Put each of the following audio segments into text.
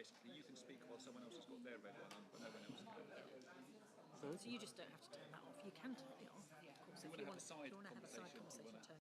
basically you can speak while someone else has got their red one on, but no one else can. So you just don't have to turn that off. You can turn it off, of course, if you want to have a side conversation. Turn.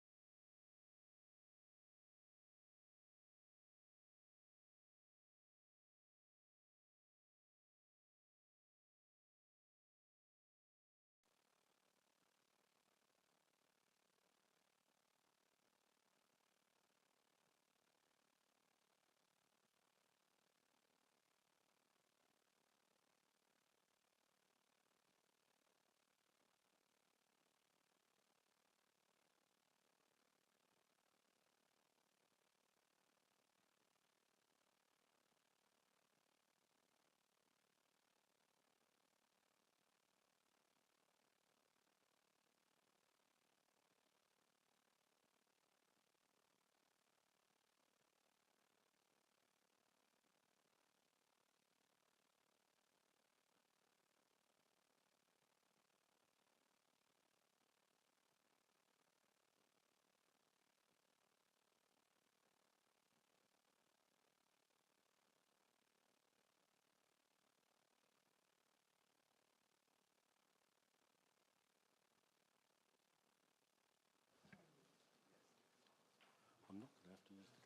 I'm not going to have to use the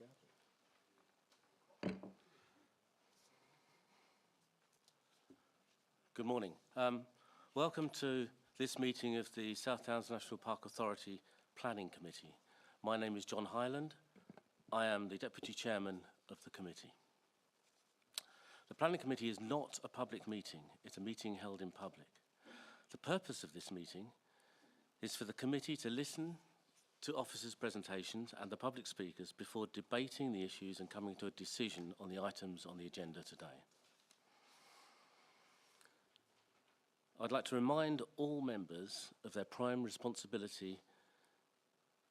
gavel. Good morning. Welcome to this meeting of the South Downs National Park Authority Planning Committee. My name is John Hyland. I am the Deputy Chairman of the committee. The Planning Committee is not a public meeting. It's a meeting held in public. The purpose of this meeting is for the committee to listen to officers' presentations and the public speakers before debating the issues and coming to a decision on the items on the agenda today. I'd like to remind all members of their prime responsibility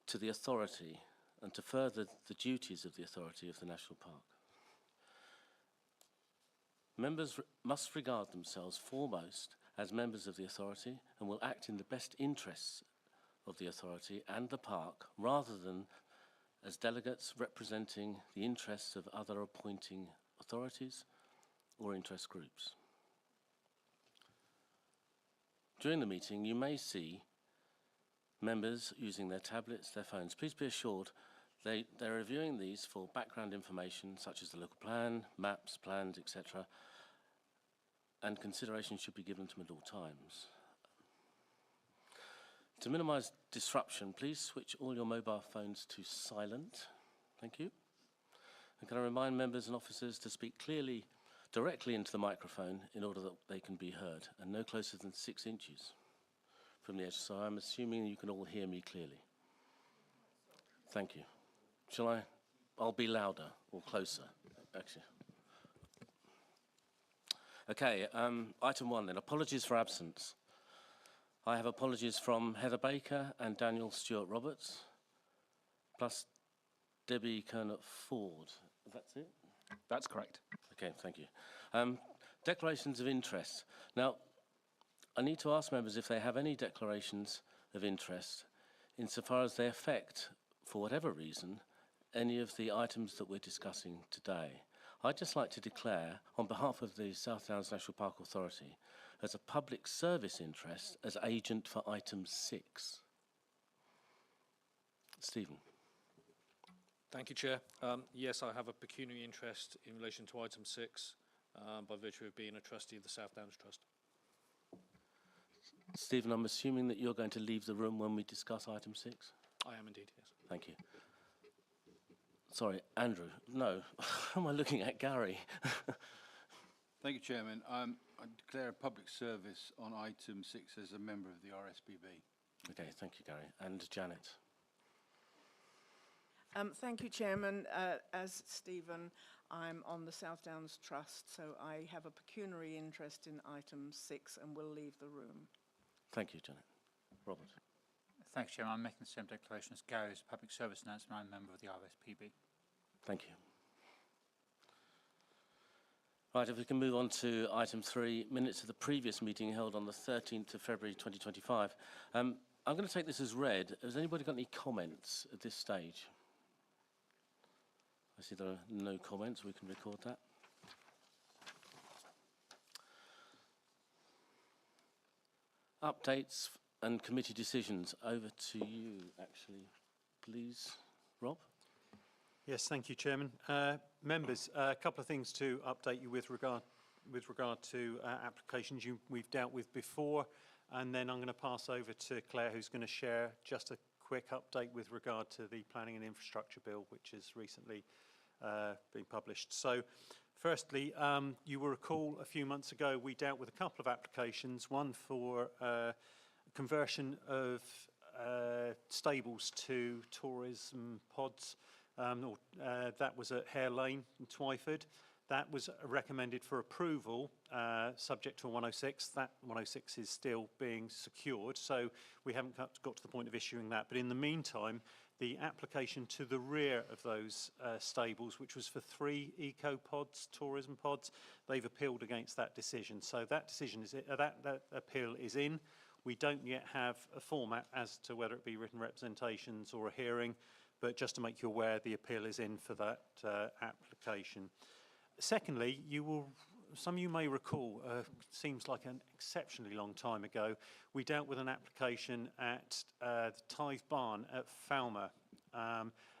to the authority and to further the duties of the authority of the National Park. Members must regard themselves foremost as members of the authority and will act in the best interests of the authority and the park rather than as delegates representing the interests of other appointing authorities or interest groups. During the meeting, you may see members using their tablets, their phones. Please be assured they're reviewing these for background information such as the local plan, maps, plans, etc. And consideration should be given to them at all times. To minimise disruption, please switch all your mobile phones to silent. Thank you. And can I remind members and officers to speak clearly, directly into the microphone in order that they can be heard, and no closer than 6 inches from the edge. So I'm assuming you can all hear me clearly. Thank you. Shall I? I'll be louder or closer, actually. Okay, item 1 then, apologies for absence. I have apologies from Heather Baker and Daniel Stewart-Roberts, plus Debbie Kernott-Ford. That's it? That's correct. Okay, thank you. Declarations of interest. Now, I need to ask members if they have any declarations of interest insofar as they affect, for whatever reason, any of the items that we're discussing today. I'd just like to declare, on behalf of the South Downs National Park Authority, as a public service interest as agent for item 6. Stephen. Thank you, Chair. Yes, I have a pecuniary interest in relation to item 6 by virtue of being a trustee of the South Downs Trust. Stephen, I'm assuming that you're going to leave the room when we discuss item 6? I am indeed, yes. Thank you. Sorry, Andrew. No, who am I looking at? Gary. Thank you, Chairman. I declare a public service on item 6 as a member of the RSPB. Okay, thank you, Gary. And Janet. Thank you, Chairman. As Stephen, I'm on the South Downs Trust, so I have a pecuniary interest in item 6 and will leave the room. Thank you, Janet. Robert. Thanks, Chairman. I'm making the same declaration as Gary's public service announcement. I'm a member of the RSPB. Thank you. Right, if we can move on to item 3, minutes of the previous meeting held on the 13th of February 2025. I'm going to take this as read. Has anybody got any comments at this stage? I see there are no comments. We can record that. Updates and committee decisions. Over to you, actually, please, Rob. Yes, thank you, Chairman. Members, a couple of things to update you with regard to applications we've dealt with before, and then I'm going to pass over to Claire, who's going to share just a quick update with regard to the Planning and Infrastructure Bill, which has recently been published. So, firstly, you will recall a few months ago we dealt with a couple of applications, one for conversion of stables to tourism pods. That was at Hare Lane in Twyford. That was recommended for approval, subject to a 106. That 106 is still being secured, so we haven't got to the point of issuing that. But in the meantime, the application to the rear of those stables, which was for 3 eco-pods, tourism pods, they've appealed against that decision. So that decision is that appeal is in. We don't yet have a format as to whether it be written representations or a hearing, but just to make you aware, the appeal is in for that application. Secondly, some of you may recall, seems like an exceptionally long time ago, we dealt with an application at the Tithe Barn at Falmer,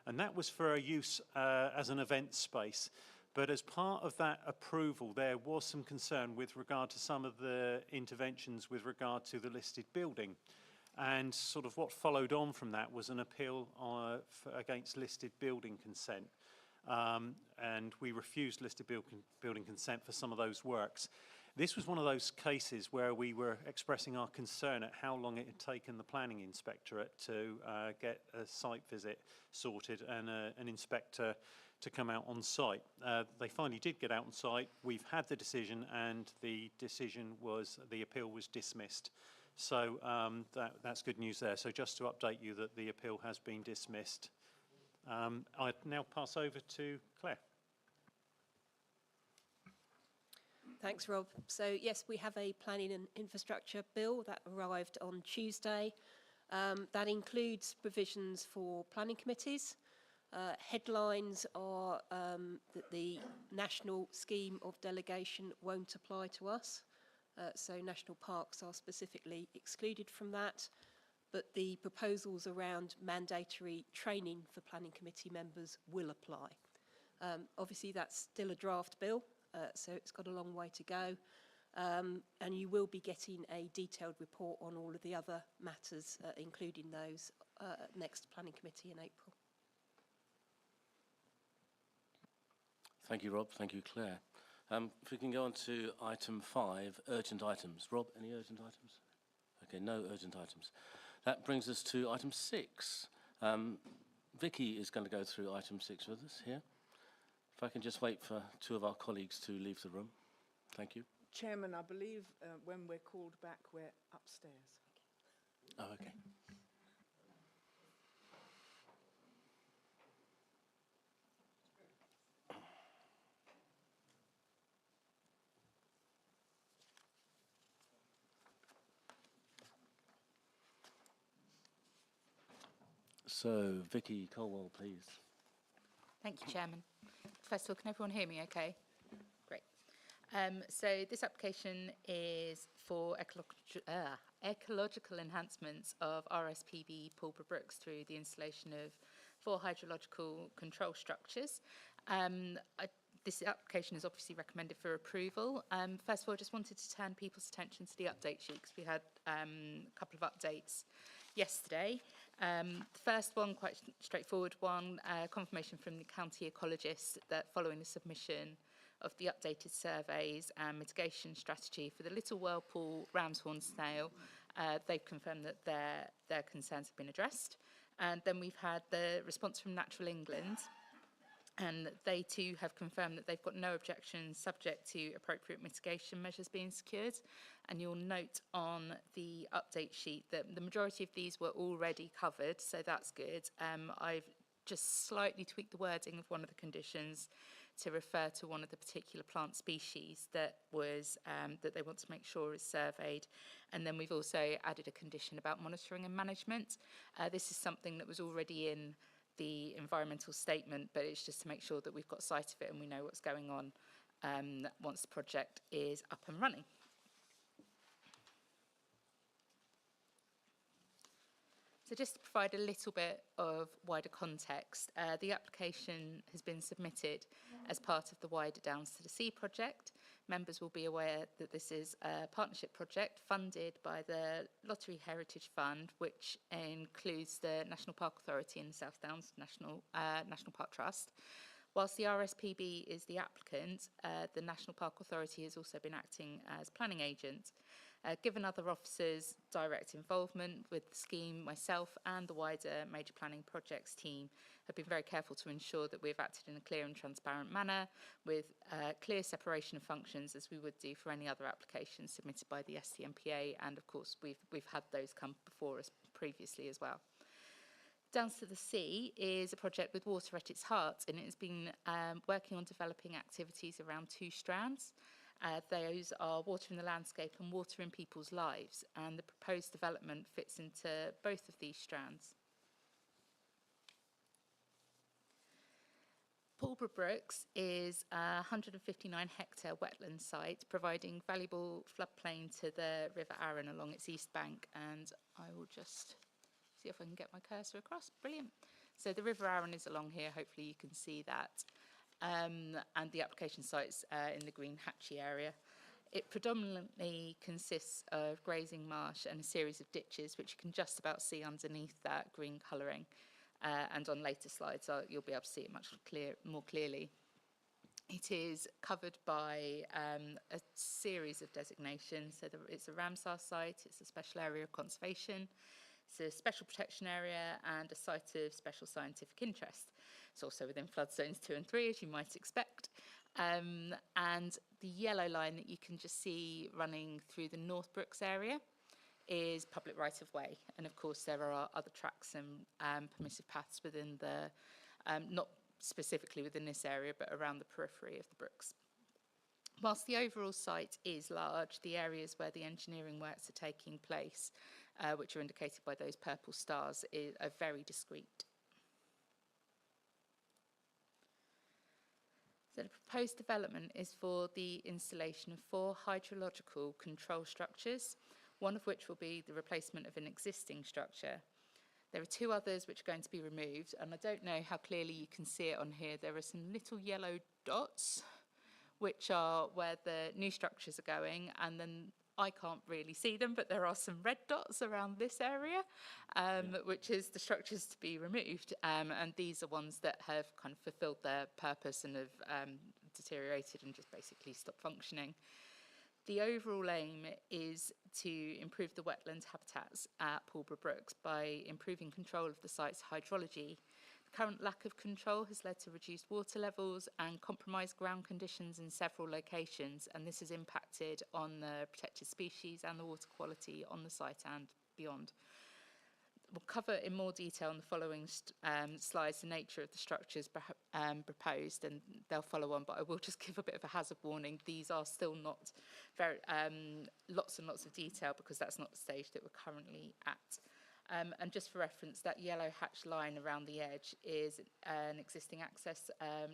and that was for a use as an event space. But as part of that approval, there was some concern with regard to some of the interventions with regard to the listed building. And sort of what followed on from that was an appeal against listed building consent. And we refused listed building consent for some of those works. This was one of those cases where we were expressing our concern at how long it had taken the planning inspectorate to get a site visit sorted and an inspector to come out on site. They finally did get out on site. We've had the decision, and the decision was the appeal was dismissed. So that's good news there. So just to update you that the appeal has been dismissed. I now pass over to Claire. Thanks, Rob. So, yes, we have a planning and infrastructure bill that arrived on Tuesday. That includes provisions for planning committees. Headlines are that the national scheme of delegation won't apply to us. So national parks are specifically excluded from that. But the proposals around mandatory training for planning committee members will apply. Obviously, that's still a draft bill, so it's got a long way to go. And you will be getting a detailed report on all of the other matters, including those, next planning committee in April. Thank you, Rob. Thank you, Claire. If we can go on to item 5, urgent items. Rob, any urgent items? Okay, no urgent items. That brings us to item 6. Vicky is going to go through item 6 with us here. If I can just wait for 2 of our colleagues to leave the room. Thank you. Chairman, I believe when we're called back, we're upstairs. Oh, okay. So, Vicky Colwell, please. Thank you, Chairman. First of all, can everyone hear me okay? Great. So this application is for ecological enhancements of RSPB Pulborough Brooks through the installation of 4 hydrological control structures. This application is obviously recommended for approval. First of all, I just wanted to turn people's attention to the update sheet because we had a couple of updates yesterday. The first one, quite straightforward one, confirmation from the county ecologist that following the submission of the updated surveys and mitigation strategy for the Little Whirlpool Ramshorn snail, they've confirmed that their concerns have been addressed. And then we've had the response from Natural England, and they too have confirmed that they've got no objections subject to appropriate mitigation measures being secured. And you'll note on the update sheet that the majority of these were already covered, so that's good. I've just slightly tweaked the wording of one of the conditions to refer to one of the particular plant species that was that they want to make sure is surveyed. And then we've also added a condition about monitoring and management. This is something that was already in the environmental statement, but it's just to make sure that we've got sight of it and we know what's going on once the project is up and running. So just to provide a little bit of wider context, the application has been submitted as part of the wider Downs to the Sea project. Members will be aware that this is a partnership project funded by the Lottery Heritage Fund, which includes the National Park Authority and the South Downs National Park Trust. Whilst the RSPB is the applicant, the National Park Authority has also been acting as planning agent. Given other officers' direct involvement with the scheme, myself and the wider major planning projects team have been very careful to ensure that we've acted in a clear and transparent manner with clear separation of functions, as we would do for any other applications submitted by the SDNPA, and of course we've had those come before us previously as well. Downs to the Sea is a project with water at its heart, and it has been working on developing activities around two strands. Those are water in the landscape and water in people's lives, and the proposed development fits into both of these strands. Pulborough Brooks is a 159-hectare wetland site providing valuable floodplain to the River Arun along its east bank, and I will just see if I can get my cursor across. Brilliant. So the River Arun is along here, hopefully you can see that. And the application site's in the green hatchy area. It predominantly consists of grazing marsh and a series of ditches, which you can just about see underneath that green colouring. And on later slides, you'll be able to see it much more clearly. It is covered by a series of designations. So it's a Ramsar site, it's a special area of conservation, it's a special protection area, and a site of special scientific interest. It's also within flood zones 2 and 3, as you might expect. And the yellow line that you can just see running through the North Brooks area is public right-of-way. And of course, there are other tracks and permissive paths within the, not specifically within this area, but around the periphery of the brooks. Whilst the overall site is large, the areas where the engineering works are taking place, which are indicated by those purple stars, are very discrete. So the proposed development is for the installation of 4 hydrological control structures, one of which will be the replacement of an existing structure. There are 2 others which are going to be removed, and I don't know how clearly you can see it on here. There are some little yellow dots, which are where the new structures are going, and then I can't really see them, but there are some red dots around this area, which is the structures to be removed. And these are ones that have kind of fulfilled their purpose and have deteriorated and just basically stopped functioning. The overall aim is to improve the wetland habitats at Pulborough Brooks by improving control of the site's hydrology. The current lack of control has led to reduced water levels and compromised ground conditions in several locations, and this has impacted on the protected species and the water quality on the site and beyond. We'll cover in more detail in the following slides the nature of the structures proposed, and they'll follow on, but I will just give a bit of a hazard warning. These are still not very lots and lots of detail, because that's not the stage that we're currently at. And just for reference, that yellow hatched line around the edge is an existing access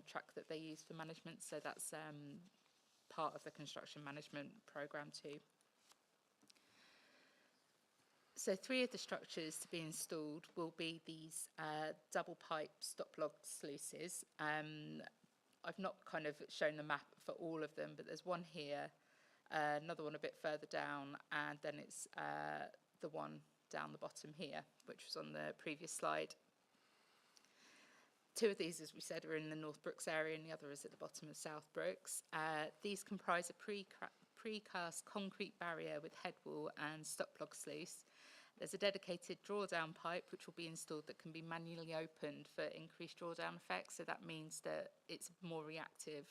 track that they use for management, so that's part of the construction management programme too. So 3 of the structures to be installed will be these double pipe stop log sluices. I've not kind of shown the map for all of them, but there's one here, another one a bit further down, and then it's the one down the bottom here, which was on the previous slide. 2 of these, as we said, are in the North Brooks area, and the other is at the bottom of South Brooks. These comprise a precast concrete barrier with head wall and stop log sluice. There's a dedicated drawdown pipe which will be installed that can be manually opened for increased drawdown effects, so that means that it's a more reactive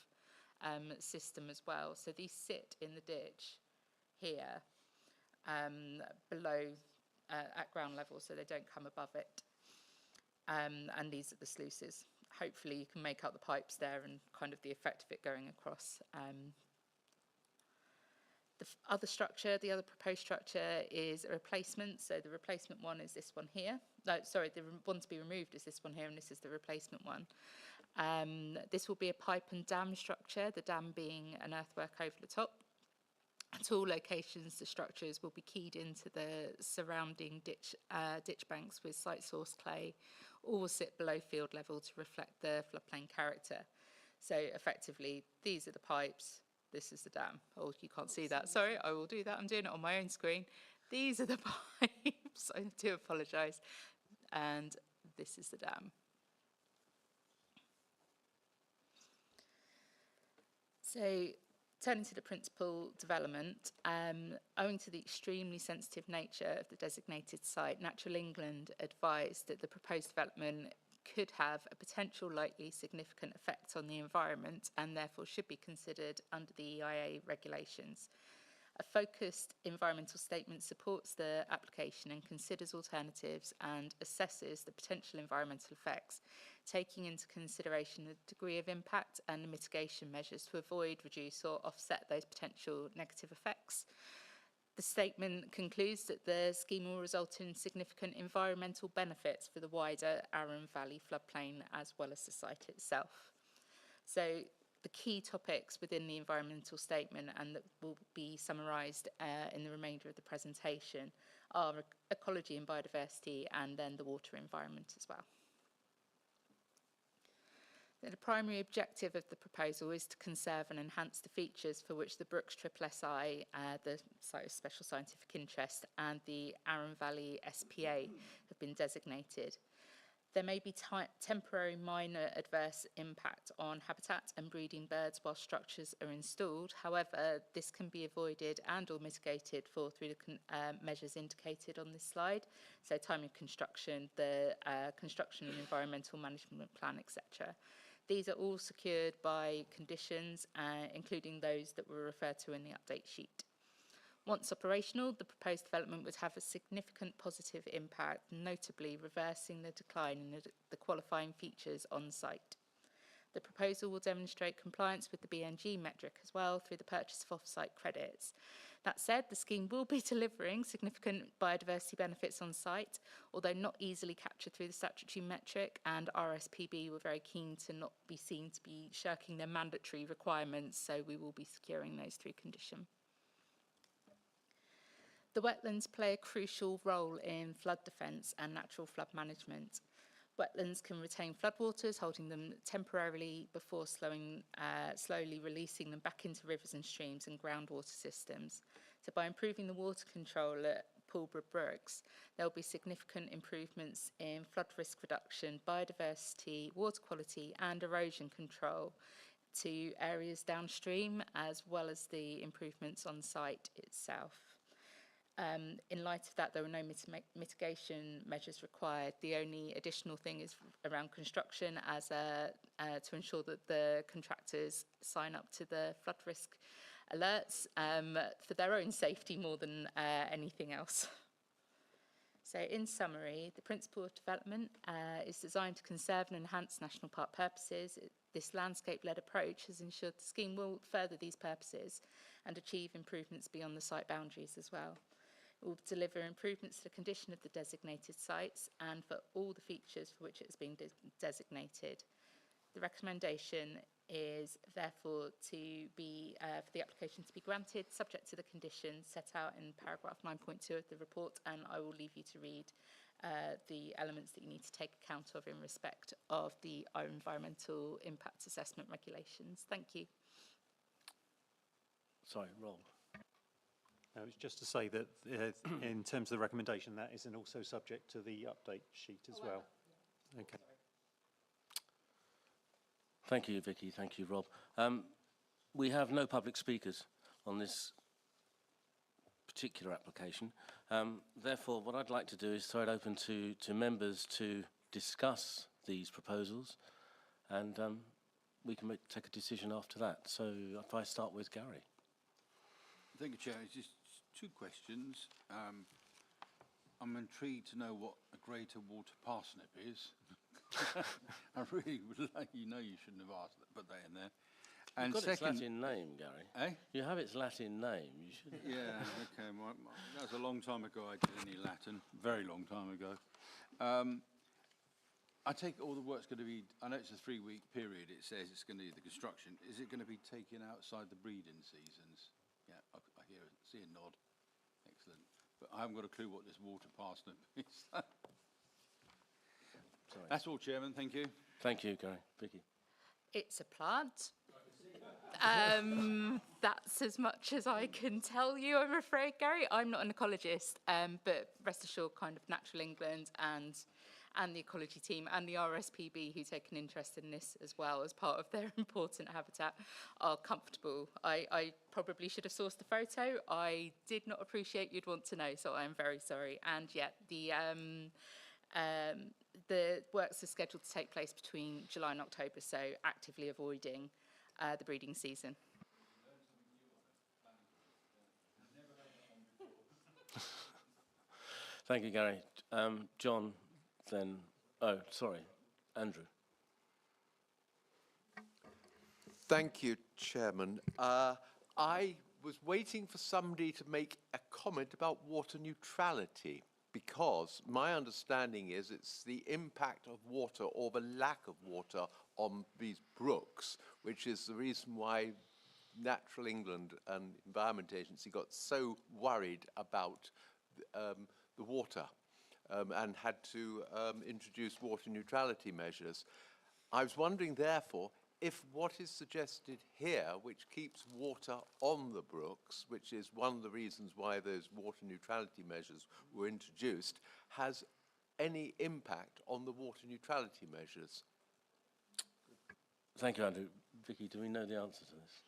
system as well. So these sit in the ditch here below at ground level, so they don't come above it. And these are the sluices. Hopefully you can make out the pipes there and kind of the effect of it going across. The other structure, the other proposed structure, is a replacement. So the replacement one is this one here. No, sorry, the one to be removed is this one here, and this is the replacement one. This will be a pipe and dam structure, the dam being an earthwork over the top. At all locations, the structures will be keyed into the surrounding ditch banks with site source clay, or will sit below field level to reflect the floodplain character. So effectively, these are the pipes, this is the dam. Oh, you can't see that. Sorry, I will do that. I'm doing it on my own screen. These are the pipes. I do apologise. And this is the dam. So, turning to the principal development, owing to the extremely sensitive nature of the designated site, Natural England advised that the proposed development could have a potential likely significant effect on the environment and therefore should be considered under the EIA regulations. A focused environmental statement supports the application and considers alternatives and assesses the potential environmental effects, taking into consideration the degree of impact and the mitigation measures to avoid, reduce or offset those potential negative effects. The statement concludes that the scheme will result in significant environmental benefits for the wider Arun Valley floodplain as well as the site itself. So the key topics within the environmental statement and that will be summarised in the remainder of the presentation are ecology and biodiversity and then the water environment as well. The primary objective of the proposal is to conserve and enhance the features for which the Brooks SSSI, the Site of Special Scientific Interest, and the Arun Valley SPA have been designated. There may be temporary minor adverse impact on habitat and breeding birds while structures are installed. However, this can be avoided and or mitigated through the measures indicated on this slide. So time of construction, the construction and environmental management plan, etc. These are all secured by conditions, including those that were referred to in the update sheet. Once operational, the proposed development would have a significant positive impact, notably reversing the decline in the qualifying features on site. The proposal will demonstrate compliance with the BNG metric as well through the purchase of off-site credits. That said, the scheme will be delivering significant biodiversity benefits on site, although not easily captured through the statutory metric, and RSPB were very keen to not be seen to be shirking their mandatory requirements, so we will be securing those through condition. The wetlands play a crucial role in flood defence and natural flood management. Wetlands can retain floodwaters, holding them temporarily before slowly releasing them back into rivers and streams and groundwater systems. So by improving the water control at Pulborough Brooks, there will be significant improvements in flood risk reduction, biodiversity, water quality and erosion control to areas downstream, as well as the improvements on site itself. In light of that, there were no mitigation measures required. The only additional thing is around construction as to ensure that the contractors sign up to the flood risk alerts for their own safety more than anything else. So in summary, the principle of development is designed to conserve and enhance national park purposes. This landscape-led approach has ensured the scheme will further these purposes and achieve improvements beyond the site boundaries as well. It will deliver improvements to the condition of the designated sites and for all the features for which it has been designated. The recommendation is therefore to be for the application to be granted, subject to the conditions set out in paragraph 9.2 of the report, and I will leave you to read the elements that you need to take account of in respect of our environmental impact assessment regulations. Thank you. Sorry, Rob. It's just to say that in terms of the recommendation, that isn't also subject to the update sheet as well. Okay. Thank you, Vicky. Thank you, Rob. We have no public speakers on this particular application. Therefore, what I'd like to do is throw it open to members to discuss these proposals, and we can take a decision after that. So if I start with Gary. Thank you, Chair. It's just two questions. I'm intrigued to know what a greater water parsnip is. I really would like, you shouldn't have asked that, put that in there. And You've got second, its Latin name, Gary. Eh? You have its Latin name. You should. Yeah, okay. That was a long time ago I did any Latin. Very long time ago. I take all the work's going to be, I know it's a 3-week period, it says it's going to be the construction. Is it going to be taken outside the breeding seasons? Yeah, I see a nod. Excellent. But I haven't got a clue what this water parsnip is. Sorry. That's all, Chairman. Thank you. Thank you, Gary. Vicky. It's a plant. That's as much as I can tell you, I'm afraid, Gary. I'm not an ecologist, but rest assured, kind of Natural England and the ecology team and the RSPB, who take an interest in this as well as part of their important habitat, are comfortable. I probably should have sourced the photo. I did not appreciate you'd want to know, so I am very sorry. And yet, the works are scheduled to take place between July and October, so actively avoiding the breeding season. Thank you, Gary. John, then, oh, sorry, Andrew. Thank you, Chairman. I was waiting for somebody to make a comment about water neutrality, because my understanding is it's the impact of water or the lack of water on these brooks, which is the reason why Natural England and Environment Agency got so worried about the water and had to introduce water neutrality measures. I was wondering, therefore, if what is suggested here, which keeps water on the brooks, which is one of the reasons why those water neutrality measures were introduced, has any impact on the water neutrality measures? Thank you, Andrew. Vicky, do we know the answer to this?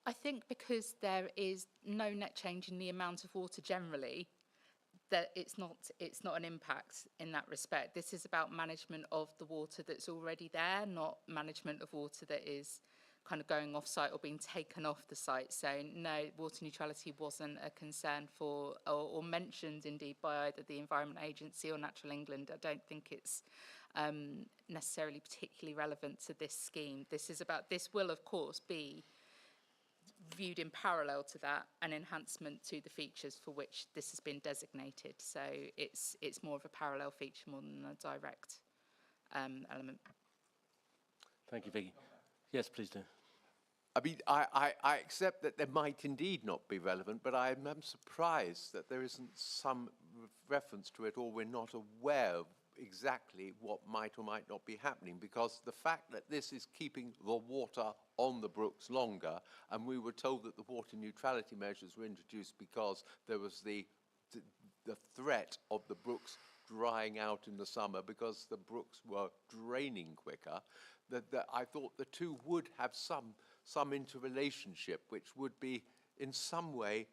I think because there is no net change in the amount of water generally, that it's not an impact in that respect. This is about management of the water that's already there, not management of water that is kind of going off site or being taken off the site. So no, water neutrality wasn't a concern for, or mentioned indeed by either the Environment Agency or Natural England. I don't think it's necessarily particularly relevant to this scheme. This will of course be viewed in parallel to that, an enhancement to the features for which this has been designated. So it's more of a parallel feature more than a direct element. Thank you, Vicky. Yes, please do. I mean, I accept that there might indeed not be relevant, but I'm surprised that there isn't some reference to it, or we're not aware of exactly what might or might not be happening, because the fact that this is keeping the water on the brooks longer, and we were told that the water neutrality measures were introduced because there was the threat of the brooks drying out in the summer because the brooks were draining quicker, that I thought the two would have some interrelationship, which would be in some way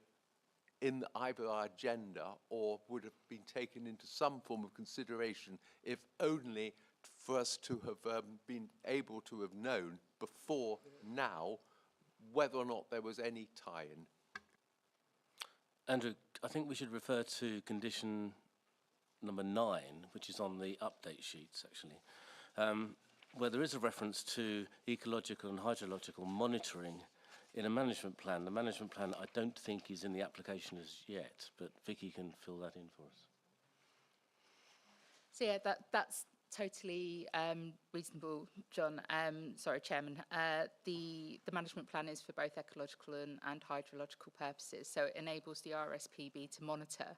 in either our agenda or would have been taken into some form of consideration, if only for us to have been able to have known before now whether or not there was any tie-in. Andrew, I think we should refer to condition number 9, which is on the update sheets, actually, where there is a reference to ecological and hydrological monitoring in a management plan. The management plan, I don't think, is in the application as yet, but Vicky can fill that in for us. So yeah, that's totally reasonable, John. Sorry, Chairman. The management plan is for both ecological and hydrological purposes, so it enables the RSPB to monitor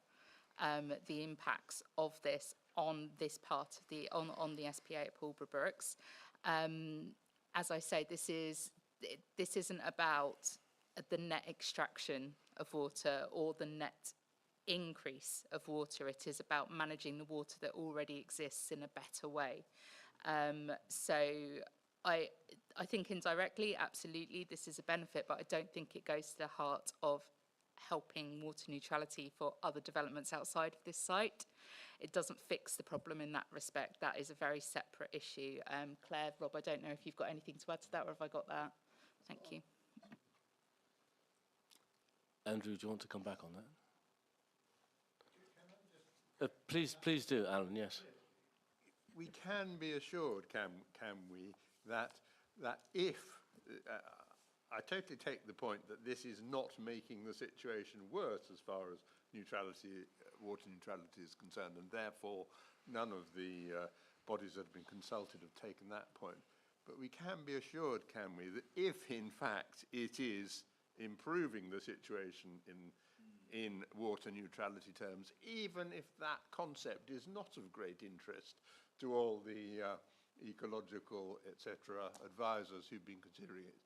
the impacts of this on this part of the on the SPA at Pulborough Brooks. As I say, this isn't about the net extraction of water or the net increase of water. It is about managing the water that already exists in a better way. So I think indirectly, absolutely, this is a benefit, but I don't think it goes to the heart of helping water neutrality for other developments outside of this site. It doesn't fix the problem in that respect. That is a very separate issue. Claire, Rob, I don't know if you've got anything to add to that, or have I got that? Thank you. Andrew, do you want to come back on that? Please do, Alan, yes. We can be assured, can we, that if, I totally take the point that this is not making the situation worse as far as neutrality, water neutrality is concerned, and therefore none of the bodies that have been consulted have taken that point. But we can be assured, can we, that if in fact it is improving the situation in water neutrality terms, even if that concept is not of great interest to all the ecological, etc., advisors who've been considering it.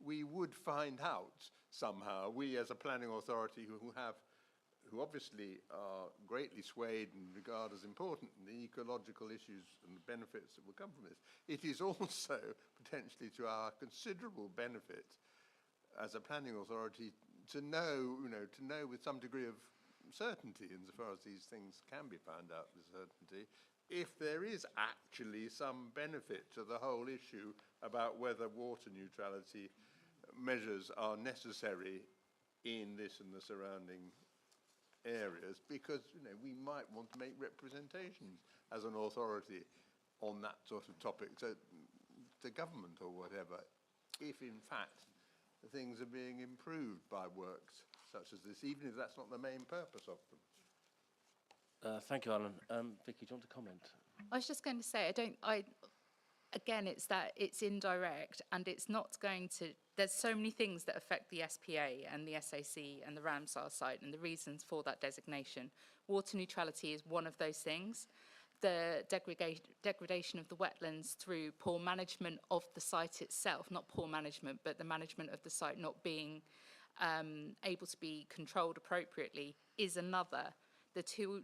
We would find out somehow, we as a planning authority who obviously are greatly swayed and regard as important in the ecological issues and the benefits that will come from this. It is also potentially to our considerable benefit as a planning authority to know, to know with some degree of certainty, insofar as these things can be found out with certainty, if there is actually some benefit to the whole issue about whether water neutrality measures are necessary in this and the surrounding areas, because we might want to make representations as an authority on that sort of topic, so the government or whatever, if in fact things are being improved by works such as this, even if that's not the main purpose of them. Thank you, Alan. Vicky, do you want to comment? I was just going to say, again, it's that it's indirect, and it's not going to, there's so many things that affect the SPA and the SAC and the Ramsar site and the reasons for that designation. Water neutrality is one of those things. The degradation of the wetlands through poor management of the site itself, not poor management, but the management of the site not being able to be controlled appropriately, is another. The two,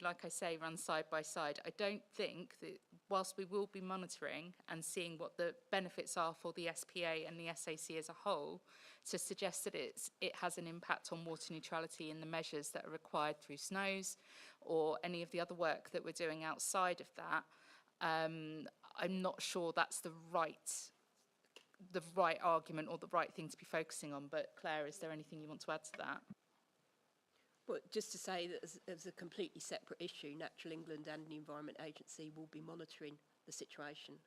like I say, run side by side. I don't think that, whilst we will be monitoring and seeing what the benefits are for the SPA and the SAC as a whole, to suggest that it has an impact on water neutrality in the measures that are required through SNOWS or any of the other work that we're doing outside of that, I'm not sure that's the right argument or the right thing to be focusing on. But Claire, is there anything you want to add to that? Well, just to say that as a completely separate issue, Natural England and the Environment Agency will be monitoring the situation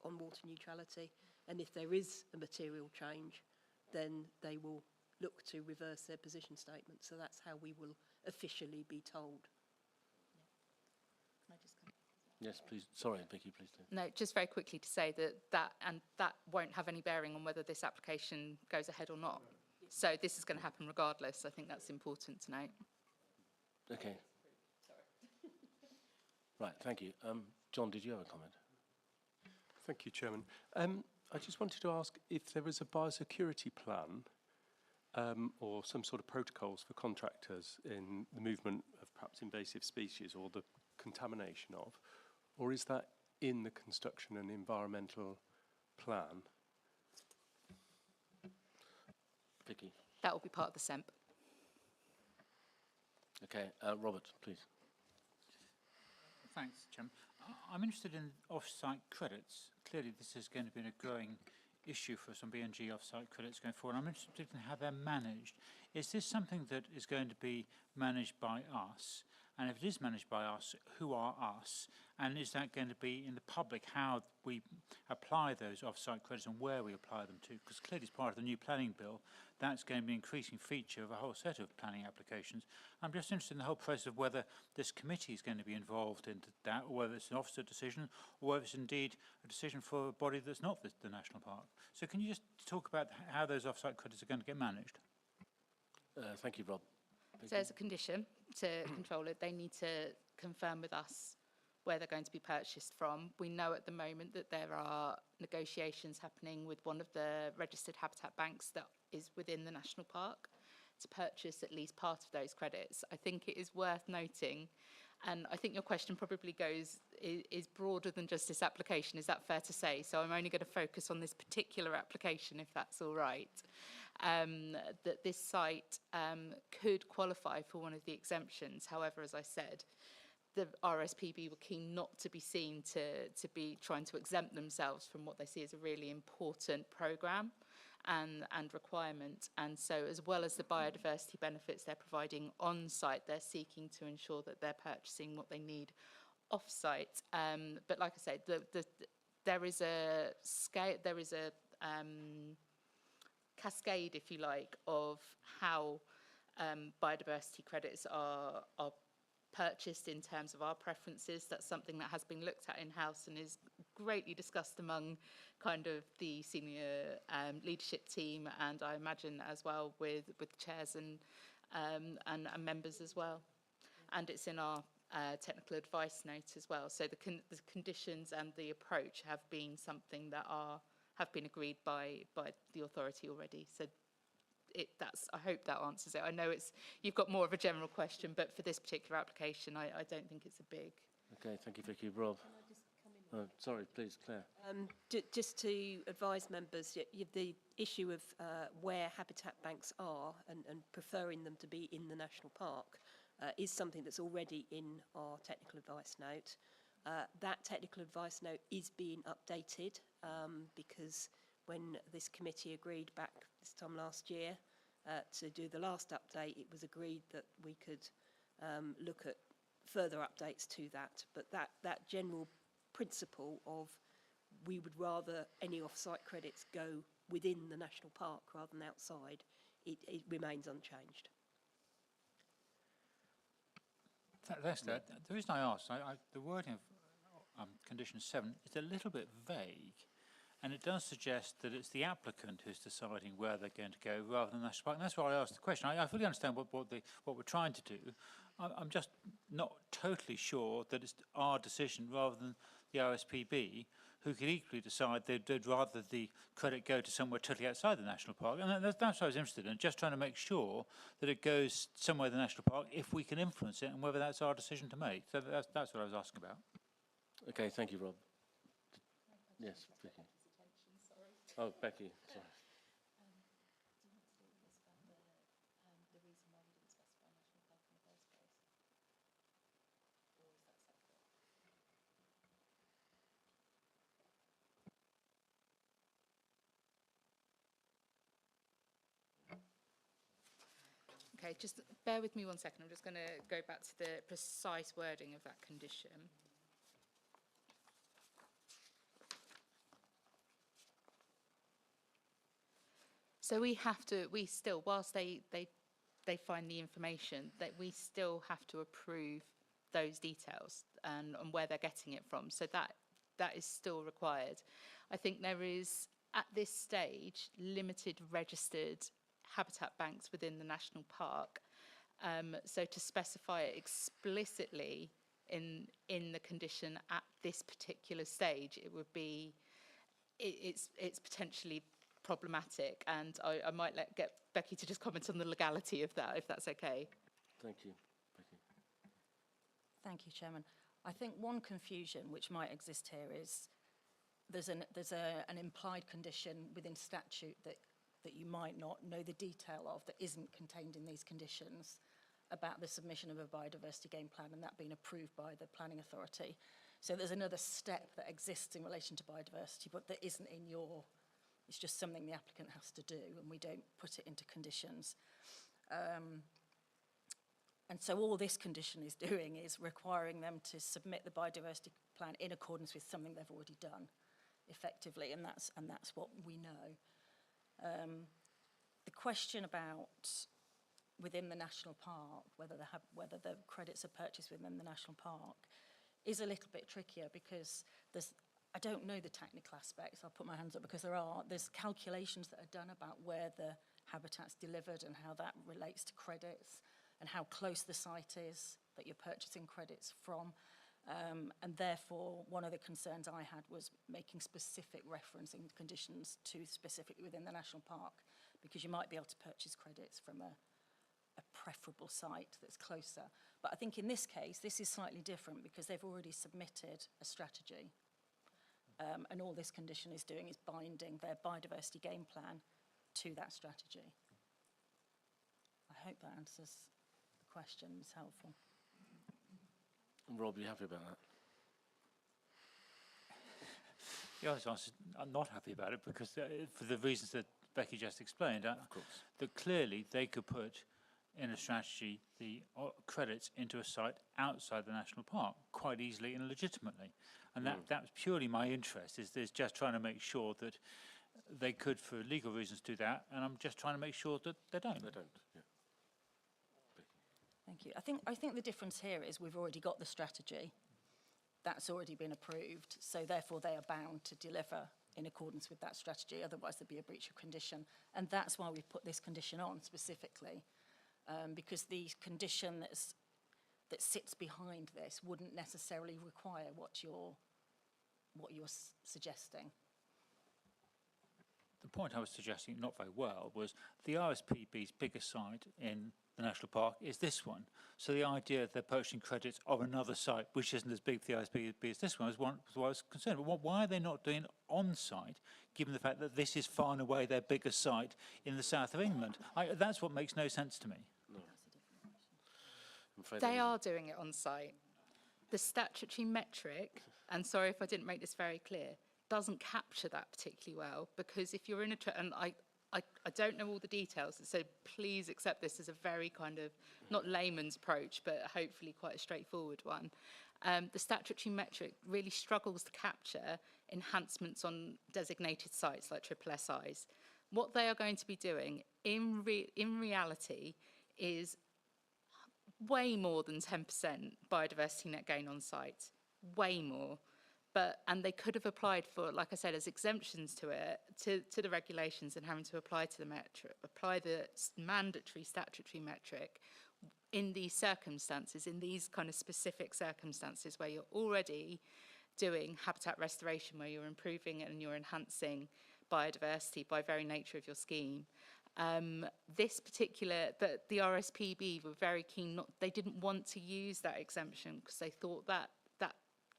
on water neutrality, and if there is a material change, then they will look to reverse their position statement. So that's how we will officially be told. Can I just come? Yes, please. Sorry, Vicky, please do. No, just very quickly to say that won't have any bearing on whether this application goes ahead or not. So this is going to happen regardless. I think that's important to note. Okay. Right, thank you. John, did you have a comment? Thank you, Chairman. I just wanted to ask if there is a biosecurity plan or some sort of protocols for contractors in the movement of perhaps invasive species or the contamination of, or is that in the construction and environmental plan? Vicky. That will be part of the SEMP. Okay, Robert, please. Thanks, Chairman. I'm interested in off-site credits. Clearly, this is going to be a growing issue for some BNG off-site credits going forward. I'm interested in how they're managed. Is this something that is going to be managed by us? And if it is managed by us, who are us? And is that going to be in the public, how we apply those off-site credits and where we apply them to? Because clearly, as part of the new planning bill, that's going to be an increasing feature of a whole set of planning applications. I'm just interested in the whole process of whether this committee is going to be involved in that, or whether it's an officer decision, or whether it's indeed a decision for a body that's not the national park. So can you just talk about how those off-site credits are going to get managed? Thank you, Rob. So as a condition to control it, they need to confirm with us where they're going to be purchased from. We know at the moment that there are negotiations happening with one of the registered habitat banks that is within the national park to purchase at least part of those credits. I think it is worth noting, and I think your question probably is broader than just this application. Is that fair to say? So I'm only going to focus on this particular application, if that's all right. That this site could qualify for one of the exemptions. However, as I said, the RSPB were keen not to be seen to be trying to exempt themselves from what they see as a really important programme and requirement. And so, as well as the biodiversity benefits they're providing on site, they're seeking to ensure that they're purchasing what they need off site. But like I say, there is a scale, there is a cascade, if you like, of how biodiversity credits are purchased in terms of our preferences. That's something that has been looked at in-house and is greatly discussed among kind of the senior leadership team, and I imagine as well with chairs and members as well. And it's in our technical advice note as well. So the conditions and the approach have been something that have been agreed by the authority already. So I hope that answers it. I know you've got more of a general question, but for this particular application, I don't think it's a big. Okay, thank you, Vicky. Rob? Sorry, please, Claire. Just to advise members, the issue of where habitat banks are and preferring them to be in the national park is something that's already in our technical advice note. That technical advice note is being updated because when this committee agreed back this time last year to do the last update, it was agreed that we could look at further updates to that. But that general principle of we would rather any off-site credits go within the national park rather than outside, it remains unchanged. That's that. The reason I asked, the wording of condition 7 is a little bit vague, and it does suggest that it's the applicant who's deciding where they're going to go rather than the national park. And that's why I asked the question. I fully understand what we're trying to do. I'm just not totally sure that it's our decision rather than the RSPB, who could equally decide they'd rather the credit go to somewhere totally outside the national park. And that's what I was interested in, just trying to make sure that it goes somewhere in the national park if we can influence it and whether that's our decision to make. So that's what I was asking about. Okay, thank you, Rob. Yes, Vicky. Oh, Becky, sorry. Okay, just bear with me 1 second. I'm just going to go back to the precise wording of that condition. So we still, whilst they find the information, that we still have to approve those details and where they're getting it from. So that is still required. I think there is, at this stage, limited registered habitat banks within the national park. So to specify it explicitly in the condition at this particular stage, it would be, it's potentially problematic, and I might get Becky to just comment on the legality of that, if that's okay. Thank you, Becky. Thank you, Chairman. I think one confusion which might exist here is there's an implied condition within statute that you might not know the detail of that isn't contained in these conditions about the submission of a biodiversity game plan and that being approved by the planning authority. So there's another step that exists in relation to biodiversity, but that isn't in your, it's just something the applicant has to do and we don't put it into conditions. And so all this condition is doing is requiring them to submit the biodiversity plan in accordance with something they've already done effectively, and that's what we know. The question about within the national park, whether the credits are purchased within the national park, is a little bit trickier because I don't know the technical aspects. I'll put my hands up because there's calculations that are done about where the habitat's delivered and how that relates to credits and how close the site is that you're purchasing credits from. And therefore, one of the concerns I had was making specific referencing conditions to specifically within the national park, because you might be able to purchase credits from a preferable site that's closer. But I think in this case, this is slightly different because they've already submitted a strategy. And all this condition is doing is binding their biodiversity game plan to that strategy. I hope that answers the question, is helpful. Rob, are you happy about that? The honest answer is I'm not happy about it because for the reasons that Becky just explained, Of course. that clearly they could put in a strategy the credits into a site outside the national park quite easily and legitimately. And that's purely my interest, is just trying to make sure that they could, for legal reasons, do that, and I'm just trying to make sure that they don't. They don't, yeah. Thank you. I think the difference here is we've already got the strategy, that's already been approved, so therefore they are bound to deliver in accordance with that strategy, otherwise there'd be a breach of condition. And that's why we've put this condition on specifically, because the condition that sits behind this wouldn't necessarily require what you're suggesting. The point I was suggesting, not very well, was the RSPB's biggest site in the national park is this one. So the idea that they're purchasing credits of another site, which isn't as big for the RSPB as this one, was what I was concerned. But why are they not doing it on-site, given the fact that this is far and away their biggest site in the south of England? That's what makes no sense to me. No. They are doing it on site. The statutory metric, and sorry if I didn't make this very clear, doesn't capture that particularly well, because if you're in and I don't know all the details, so please accept this as a very kind of, not layman's approach, but hopefully quite a straightforward one. The statutory metric really struggles to capture enhancements on designated sites like SSSIs. What they are going to be doing in reality is way more than 10% biodiversity net gain on site, way more. And they could have applied for, like I said, as exemptions to it, to the regulations, and having to apply to the metric, apply the mandatory statutory metric in these circumstances, in these kind of specific circumstances where you're already doing habitat restoration, where you're improving it and you're enhancing biodiversity by very nature of your scheme. This particular, the RSPB were very keen, they didn't want to use that exemption because they thought that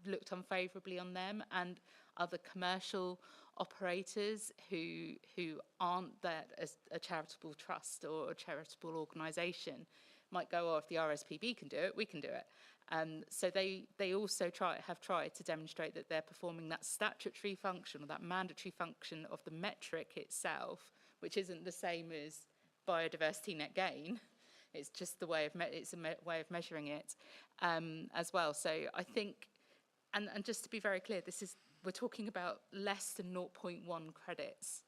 looked unfavourably on them, and other commercial operators who aren't that as a charitable trust or a charitable organisation might go, oh, if the RSPB can do it, we can do it. So they also have tried to demonstrate that they're performing that statutory function or that mandatory function of the metric itself, which isn't the same as biodiversity net gain. It's just the way of way of measuring it as well. So I think. And just to be very clear, we're talking about less than 0.1 credits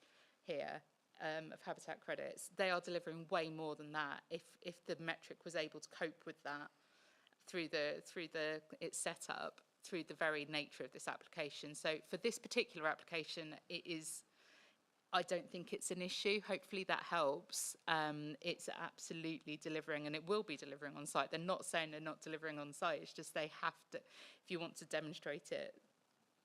here of habitat credits. They are delivering way more than that if the metric was able to cope with that through its setup, through the very nature of this application. So for this particular application, I don't think it's an issue. Hopefully that helps. It's absolutely delivering, and it will be delivering on site. They're not saying they're not delivering on site. It's just they have to, if you want to demonstrate it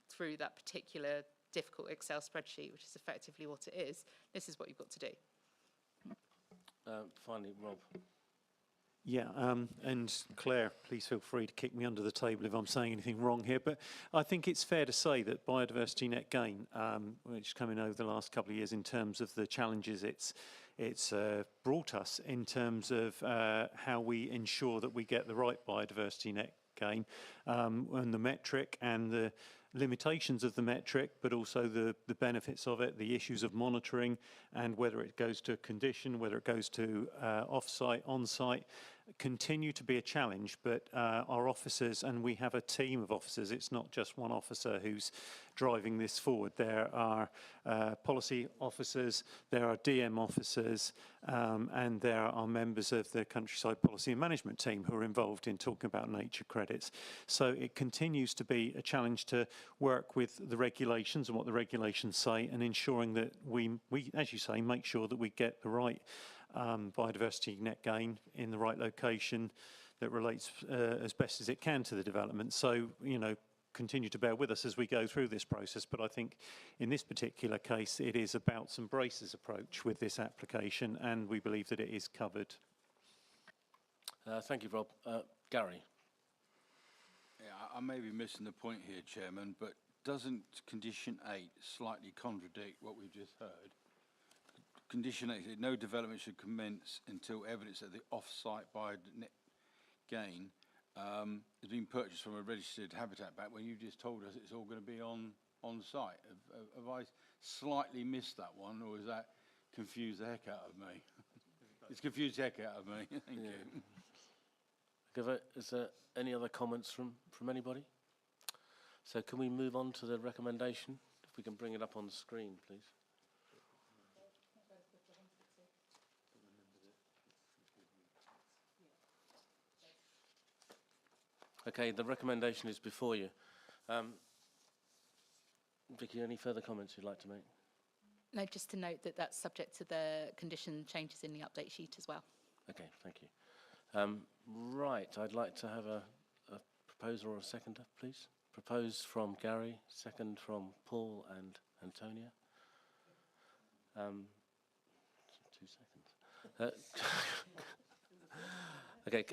through that particular difficult Excel spreadsheet, which is effectively what it is, this is what you've got to do. Finally, Rob. Yeah, and Claire, please feel free to kick me under the table if I'm saying anything wrong here, but I think it's fair to say that biodiversity net gain, which is coming over the last couple of years in terms of the challenges it's brought us in terms of how we ensure that we get the right biodiversity net gain, and the metric and the limitations of the metric, but also the benefits of it, the issues of monitoring, and whether it goes to condition, whether it goes to off-site, on-site, continue to be a challenge. But our officers, and we have a team of officers, it's not just one officer who's driving this forward. There are policy officers, there are DM officers, and there are members of the Countryside Policy and Management team who are involved in talking about nature credits. So it continues to be a challenge to work with the regulations and what the regulations say, and ensuring that we, as you say, make sure that we get the right biodiversity net gain in the right location that relates as best as it can to the development. So, continue to bear with us as we go through this process, but I think in this particular case it is about some braces approach with this application, and we believe that it is covered. Thank you, Rob. Gary. Yeah, I may be missing the point here, Chairman, but doesn't Condition 8 slightly contradict what we've just heard? Condition 8 says no development should commence until evidence that the off-site net gain has been purchased from a registered habitat bank, when you just told us it's all going to be on site. Have I slightly missed that one, or has that confused the heck out of me? It's confused the heck out of me. Thank you. Is there any other comments from anybody? So can we move on to the recommendation? If we can bring it up on the screen, please. Okay, the recommendation is before you. Vicky, any further comments you'd like to make? No, just to note that that's subject to the condition changes in the update sheet as well. Okay, thank you. Right, I'd like to have a proposer or a seconder, please. Proposed from Gary, second from Paul and Antonia. 2 seconds. Okay,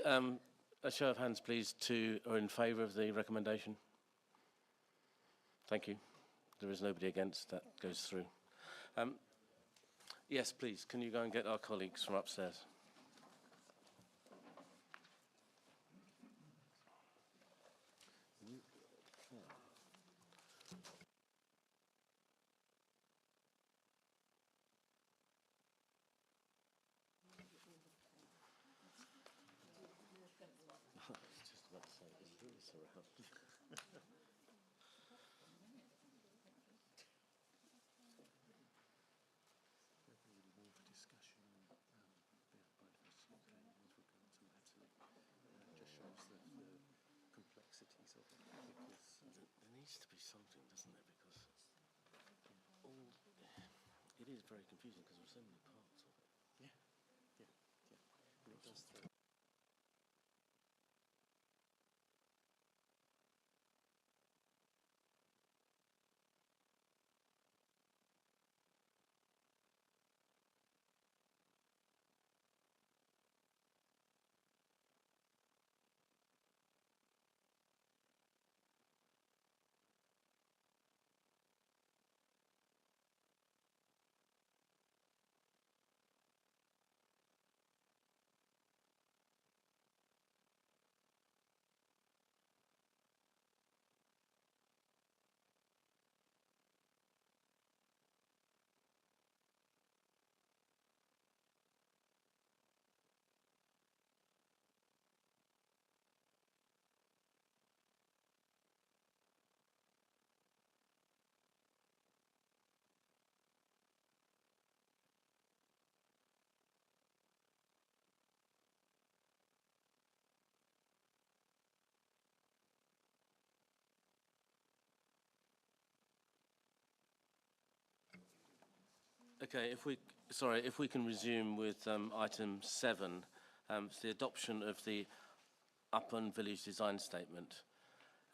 a show of hands, please, are in favour of the recommendation. Thank you. There is nobody against. That goes through. Yes, please, can you go and get our colleagues from upstairs? It is very confusing because there are so many parts of it. Yeah. It does through. Okay, if we can resume with item 7, it's the adoption of the Upham Village Design Statement,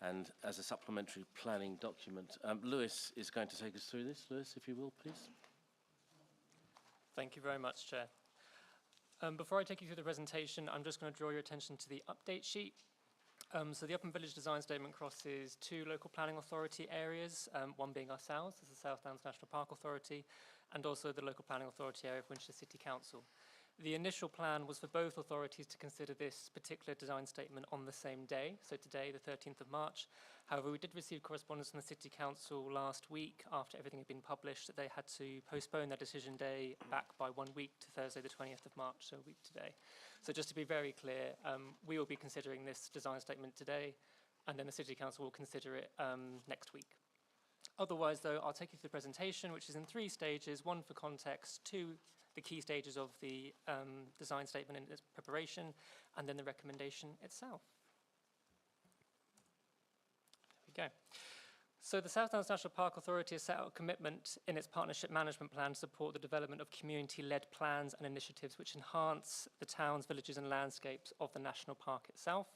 and as a supplementary planning document. Lewis is going to take us through this. Lewis, if you will, please. Thank you very much, Chair. Before I take you through the presentation, I'm just going to draw your attention to the update sheet. So the Upham Village Design Statement crosses 2 local planning authority areas, one being ourselves, as the South Downs National Park Authority, and also the local planning authority area of Winchester City Council. The initial plan was for both authorities to consider this particular design statement on the same day, so today, the 13th of March. However, we did receive correspondence from the City Council last week after everything had been published that they had to postpone their decision day back by 1 week to Thursday, the 20th of March, so a week today. So just to be very clear, we will be considering this design statement today, and then the City Council will consider it next week. Otherwise, though, I'll take you through the presentation, which is in 3 stages, 1 for context, 2 the key stages of the design statement and its preparation, and then the recommendation itself. There we go. So the South Downs National Park Authority has set out a commitment in its partnership management plan to support the development of community-led plans and initiatives which enhance the towns, villages and landscapes of the national park itself.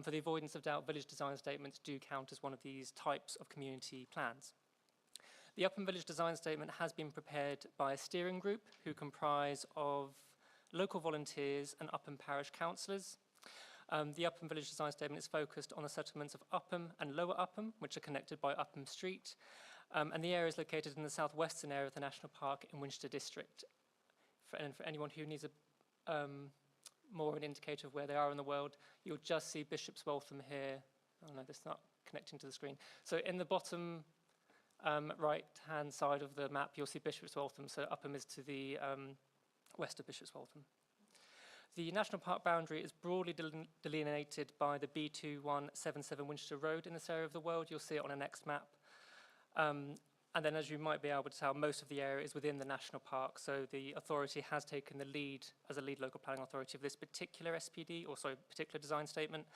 For the avoidance of doubt, village design statements do count as one of these types of community plans. The Upham Village Design Statement has been prepared by a steering group who comprise of local volunteers and Upham Parish councillors. The Upham Village Design Statement is focused on the settlements of Upham and Lower Upham, which are connected by Upham Street, and the area is located in the southwestern area of the National Park in Winchester District. And for anyone who needs more an indicator of where they are in the world, you'll just see Bishop's Waltham here. Oh no, that's not connecting to the screen. So in the bottom right-hand side of the map, you'll see Bishop's Waltham. So Upham is to the west of Bishop's Waltham. The national park boundary is broadly delineated by the B2177 Winchester Road in this area of the world. You'll see it on a next map. And then, as you might be able to tell, most of the area is within the national park. So the authority has taken the lead as a lead local planning authority of this particular SPD, or sorry, particular design statement.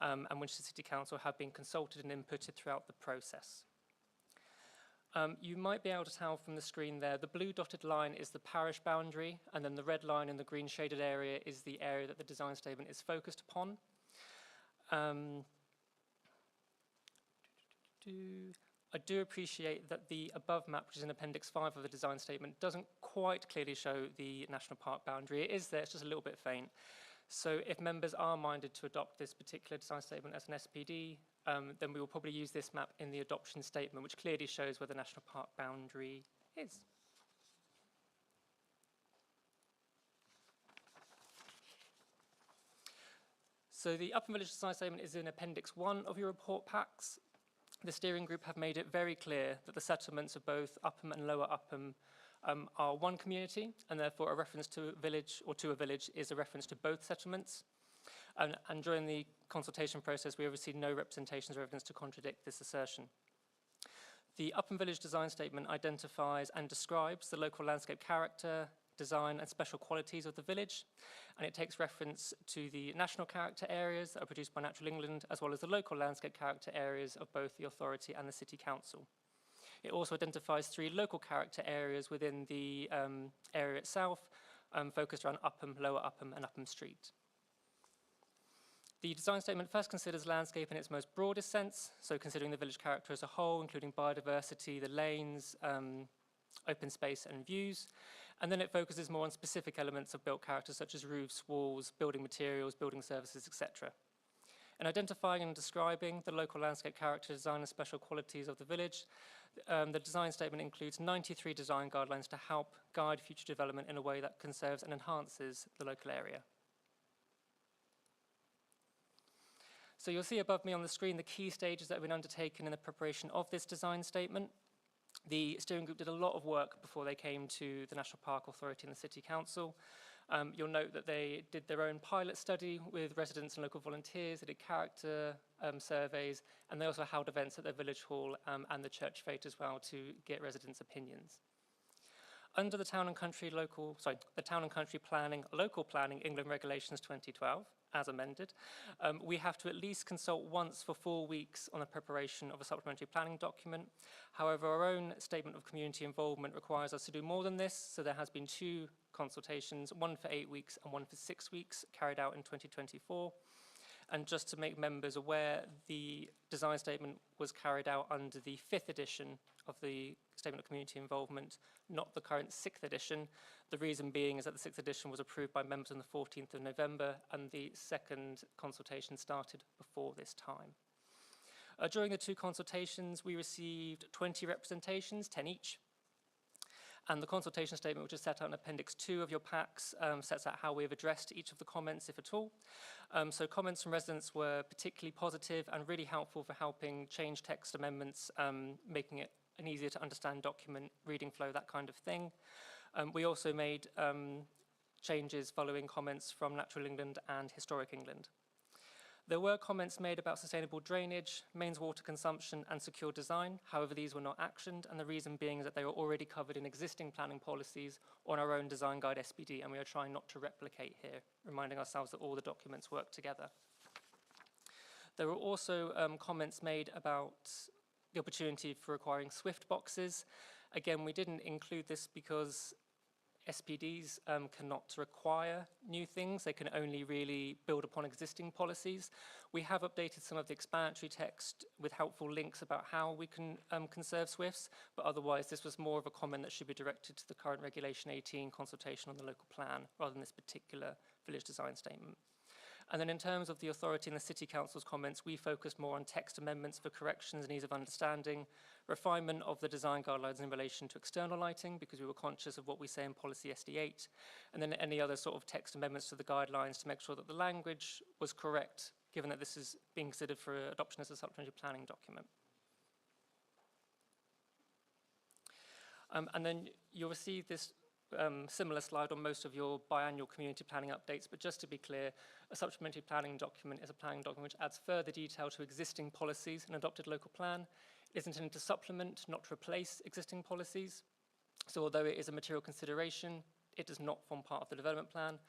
and Winchester City Council have been consulted and inputted throughout the process. You might be able to tell from the screen there, the blue dotted line is the parish boundary, and then the red line in the green shaded area is the area that the design statement is focused upon. I do appreciate that the above map, which is in Appendix 5 of the design statement, doesn't quite clearly show the national park boundary. It is there, it's just a little bit faint. So if members are minded to adopt this particular design statement as an SPD, then we will probably use this map in the adoption statement, which clearly shows where the national park boundary is. So the Upham Village Design Statement is in Appendix 1 of your report packs. The steering group have made it very clear that the settlements of both Upham and Lower Upham are one community, and therefore a reference to a village or to a village is a reference to both settlements. And during the consultation process, we have received no representations or evidence to contradict this assertion. The Upham Village Design Statement identifies and describes the local landscape character, design and special qualities of the village, and it takes reference to the national character areas that are produced by Natural England, as well as the local landscape character areas of both the authority and the City Council. It also identifies 3 local character areas within the area itself, focused around Upham, Lower Upham and Upham Street. The design statement first considers landscape in its most broadest sense, so considering the village character as a whole, including biodiversity, the lanes, open space and views. And then it focuses more on specific elements of built character such as roofs, walls, building materials, building services, etc. In identifying and describing the local landscape character, design and special qualities of the village, the design statement includes 93 design guidelines to help guide future development in a way that conserves and enhances the local area. So you'll see above me on the screen the key stages that have been undertaken in the preparation of this design statement. The steering group did a lot of work before they came to the National Park Authority and the City Council. You'll note that they did their own pilot study with residents and local volunteers. They did character surveys, and they also held events at their village hall and the church fete as well to get residents' opinions. Under the Town and Country Planning, Local Planning England Regulations 2012, as amended, we have to at least consult once for 4 weeks on the preparation of a supplementary planning document. However, our own statement of community involvement requires us to do more than this, so there has been 2 consultations, one for 8 weeks and one for 6 weeks, carried out in 2024. And just to make members aware, the design statement was carried out under the 5th edition of the Statement of Community Involvement, not the current 6th edition. The reason being is that the 6th edition was approved by members on the 14th of November, and the second consultation started before this time. During the 2 consultations, we received 20 representations, 10 each. And the consultation statement, which is set out in Appendix 2 of your packs, sets out how we have addressed each of the comments, if at all. So comments from residents were particularly positive and really helpful for helping change text amendments, making it an easier to understand document, reading flow, that kind of thing. We also made changes following comments from Natural England and Historic England. There were comments made about sustainable drainage, mains water consumption and secure design. However, these were not actioned, and the reason being is that they were already covered in existing planning policies on our own design guide SPD, and we are trying not to replicate here, reminding ourselves that all the documents work together. There were also comments made about the opportunity for requiring SWIFT boxes. Again, we didn't include this because SPDs cannot require new things. They can only really build upon existing policies. We have updated some of the explanatory text with helpful links about how we can conserve SWIFTs, but otherwise this was more of a comment that should be directed to the current Regulation 18 consultation on the local plan rather than this particular village design statement. And then in terms of the authority and the City Council's comments, we focused more on text amendments for corrections and ease of understanding, refinement of the design guidelines in relation to external lighting, because we were conscious of what we say in Policy SD8, and then any other sort of text amendments to the guidelines to make sure that the language was correct, given that this is being considered for adoption as a supplementary planning document. And then you'll receive this similar slide on most of your biannual community planning updates, but just to be clear, a supplementary planning document is a planning document which adds further detail to existing policies in an adopted local plan. It is intended to supplement, not to replace existing policies. So although it is a material consideration, it does not form part of the development plan.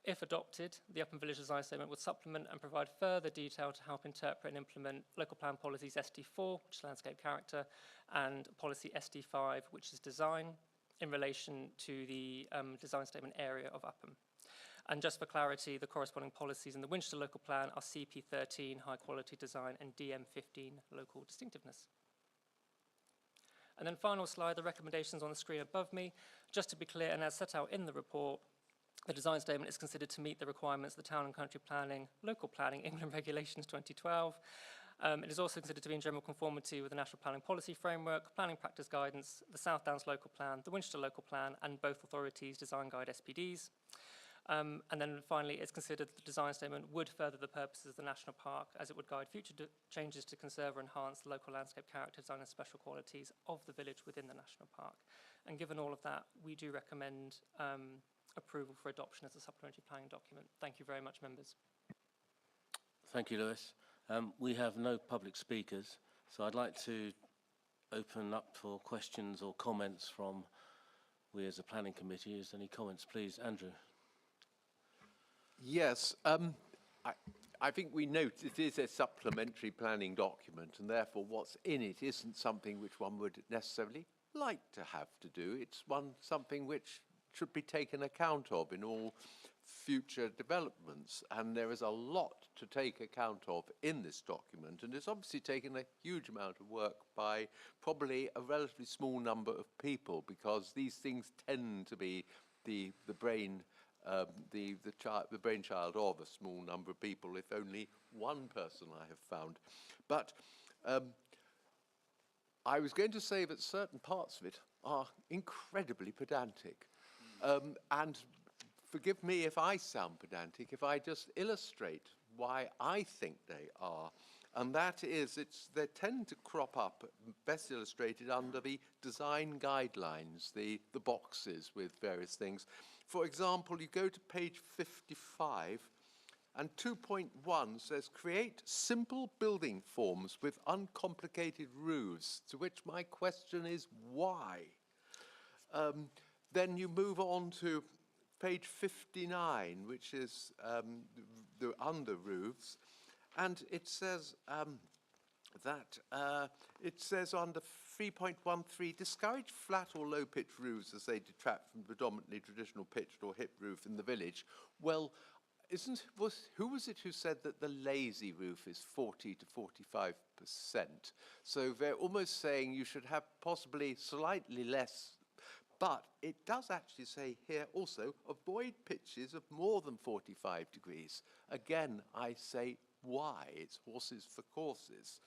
If adopted, the Upham Village Design Statement would supplement and provide further detail to help interpret and implement local plan policies SD4, which is landscape character, and policy SD5, which is design, in relation to the design statement area of Upham. And just for clarity, the corresponding policies in the Winchester local plan are CP13, high quality design, and DM15, local distinctiveness. And then final slide, the recommendations on the screen above me. Just to be clear, and as set out in the report, the design statement is considered to meet the requirements of the Town and Country Planning, Local Planning, England Regulations 2012. It is also considered to be in general conformity with the National Planning Policy Framework, Planning Practice Guidance, the South Downs Local Plan, the Winchester Local Plan, and both authorities' Design Guide SPDs. And then finally, it's considered that the design statement would further the purposes of the national park, as it would guide future changes to conserve or enhance the local landscape character, design and special qualities of the village within the national park. And given all of that, we do recommend approval for adoption as a supplementary planning document. Thank you very much, members. Thank you, Lewis. We have no public speakers, so I'd like to open up for questions or comments from we as a planning committee. Is there any comments, please? Andrew. Yes, I think we note it is a supplementary planning document, and therefore what's in it isn't something which one would necessarily like to have to do. It's something which should be taken account of in all future developments, and there is a lot to take account of in this document, and it's obviously taken a huge amount of work by probably a relatively small number of people, because these things tend to be the brainchild of a small number of people, if only one person I have found. But I was going to say that certain parts of it are incredibly pedantic. And forgive me if I sound pedantic, if I just illustrate why I think they are. And that is, they tend to crop up, best illustrated under the design guidelines, the boxes with various things. For example, you go to page 55, and 2.1 says, create simple building forms with uncomplicated roofs, to which my question is, why? Then you move on to page 59, which is the under roofs, and it says it says under 3.13, discourage flat or low-pitched roofs as they detract from predominantly traditional pitched or hip roof in the village. Well, who was it who said that the lazy roof is 40 to 45%? So they're almost saying you should have possibly slightly less, but it does actually say here also, avoid pitches of more than 45 degrees. Again, I say, why? It's horses for courses.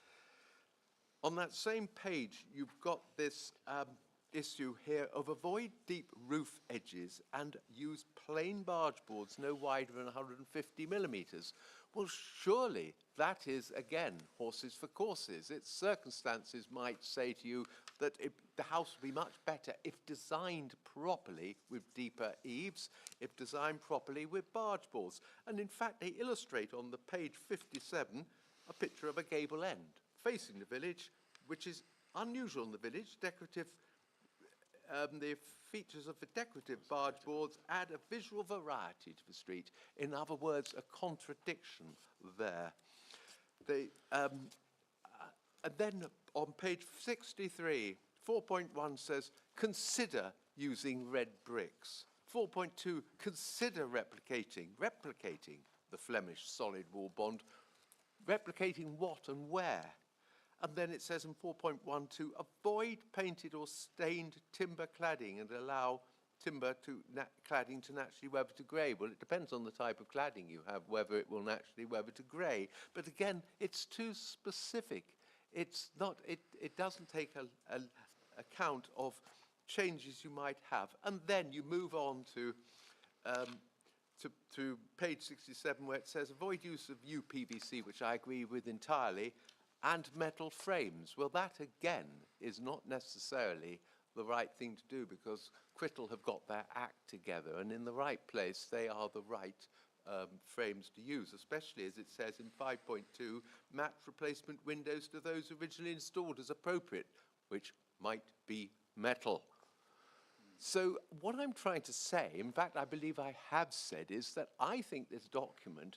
On that same page, you've got this issue here of avoid deep roof edges and use plain barge boards no wider than 150 millimetres. Well, surely that is, again, horses for courses. Its circumstances might say to you that the house would be much better if designed properly with deeper eaves, if designed properly with barge boards. And in fact, they illustrate on the page 57 a picture of a gable end facing the village, which is unusual in the village. Decorative, the features of the decorative barge boards add a visual variety to the street. In other words, a contradiction there. And then on page 63, 4.1 says, consider using red bricks. 4.2, consider replicating the Flemish solid wall bond. Replicating what and where? And then it says in 4.1 to avoid painted or stained timber cladding and allow timber cladding to naturally weather to grey. Well, it depends on the type of cladding you have, whether it will naturally weather to grey. But again, it's too specific. It's not, it doesn't take account of changes you might have. And then you move on to page 67, where it says avoid use of UPVC, which I agree with entirely, and metal frames. Well, that again is not necessarily the right thing to do, because Crittall have got their act together, and in the right place they are the right frames to use, especially as it says in 5.2, match replacement windows to those originally installed as appropriate, which might be metal. So what I'm trying to say, in fact, I believe I have said, is that I think this document,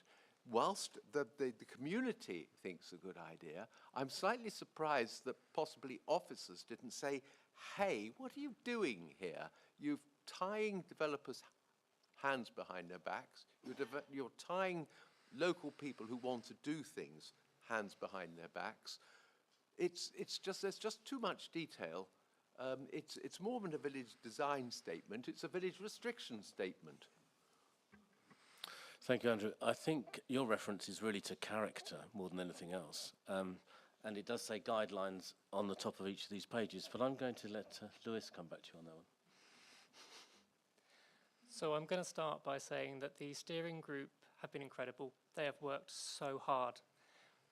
whilst the community thinks a good idea, I'm slightly surprised that possibly officers didn't say, hey, what are you doing here? You're tying developers' hands behind their backs. You're tying local people who want to do things hands behind their backs. It's just, there's just too much detail. It's more than a village design statement, it's a village restriction statement. Thank you, Andrew. I think your reference is really to character more than anything else. And it does say guidelines on the top of each of these pages, but I'm going to let Lewis come back to you on that one. So I'm going to start by saying that the steering group have been incredible. They have worked so hard.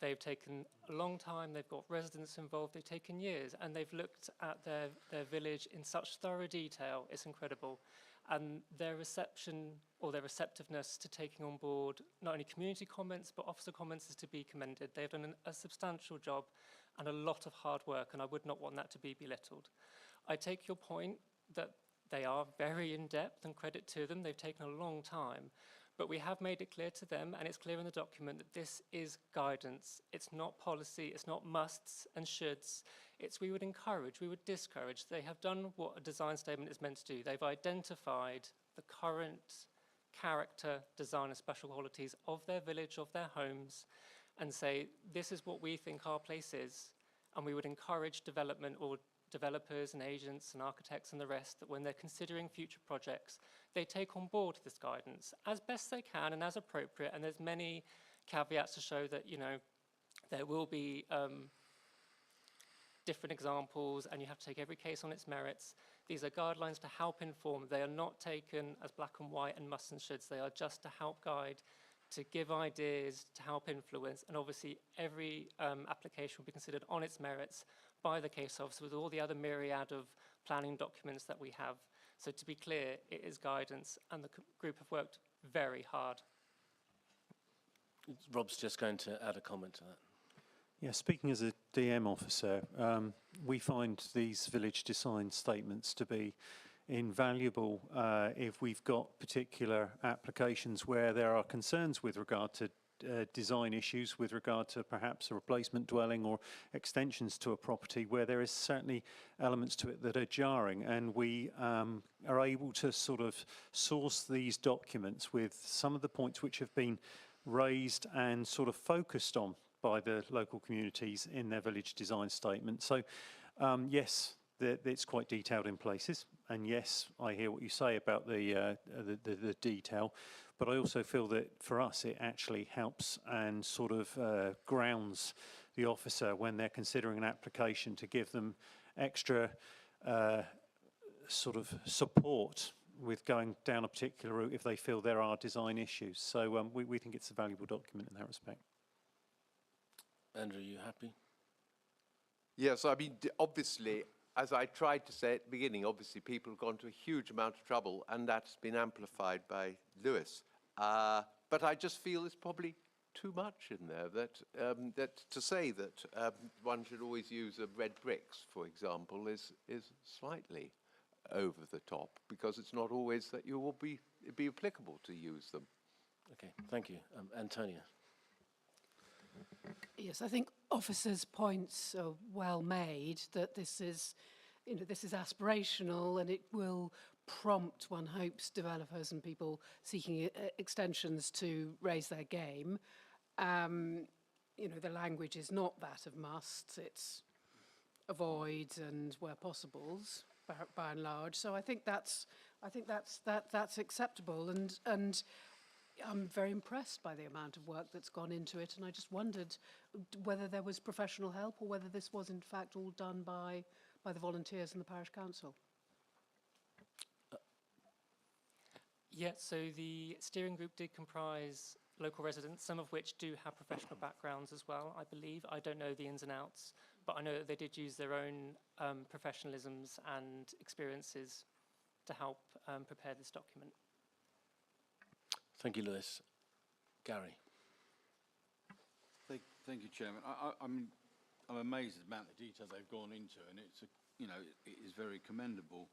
They've taken a long time, they've got residents involved, they've taken years, and they've looked at their village in such thorough detail, it's incredible. And their reception, or their receptiveness to taking on board not only community comments, but officer comments is to be commended. They've done a substantial job and a lot of hard work, and I would not want that to be belittled. I take your point that they are very in-depth, and credit to them, they've taken a long time. But we have made it clear to them, and it's clear in the document, that this is guidance. It's not policy, it's not musts and shoulds. It's we would encourage, we would discourage. They have done what a design statement is meant to do. They've identified the current character, design and special qualities of their village, of their homes, and say, this is what we think our place is. And we would encourage development, or developers and agents and architects and the rest, that when they're considering future projects, they take on board this guidance as best they can and as appropriate. And there's many caveats to show that, you know, there will be different examples, and you have to take every case on its merits. These are guidelines to help inform. They are not taken as black and white and musts and shoulds. They are just to help guide, to give ideas, to help influence. And obviously every application will be considered on its merits by the case officer with all the other myriad of planning documents that we have. So to be clear, it is guidance, and the group have worked very hard. Rob's just going to add a comment to that. Yeah, speaking as a DM officer, we find these village design statements to be invaluable if we've got particular applications where there are concerns with regard to design issues, with regard to perhaps a replacement dwelling or extensions to a property, where there is certainly elements to it that are jarring, and we are able to sort of source these documents with some of the points which have been raised and sort of focused on by the local communities in their village design statement. So yes, it's quite detailed in places, and yes, I hear what you say about the detail, but I also feel that for us it actually helps and sort of grounds the officer when they're considering an application, to give them extra sort of support with going down a particular route if they feel there are design issues. So we think it's a valuable document in that respect. Andrew, are you happy? Yes, I mean, obviously, as I tried to say at the beginning, obviously people have gone to a huge amount of trouble, and that's been amplified by Lewis. But I just feel there's probably too much in there, that to say that one should always use red bricks, for example, is slightly over the top, because it's not always that you will be applicable to use them. Okay, thank you. Antonia. Yes, I think officers' points are well made, that this is, you know, this is aspirational, and it will prompt, one hopes, developers and people seeking extensions to raise their game. You know, the language is not that of musts, it's avoids and where possibles, by and large. So I think that's acceptable, and I'm very impressed by the amount of work that's gone into it, and I just wondered whether there was professional help, or whether this was in fact all done by the volunteers and the parish council. Yeah, so the steering group did comprise local residents, some of which do have professional backgrounds as well, I believe. I don't know the ins and outs, but I know that they did use their own professionalisms and experiences to help prepare this document. Thank you, Lewis. Gary. Thank you, Chairman. I'm amazed at the amount of detail they've gone into, and it's, you know, it is very commendable.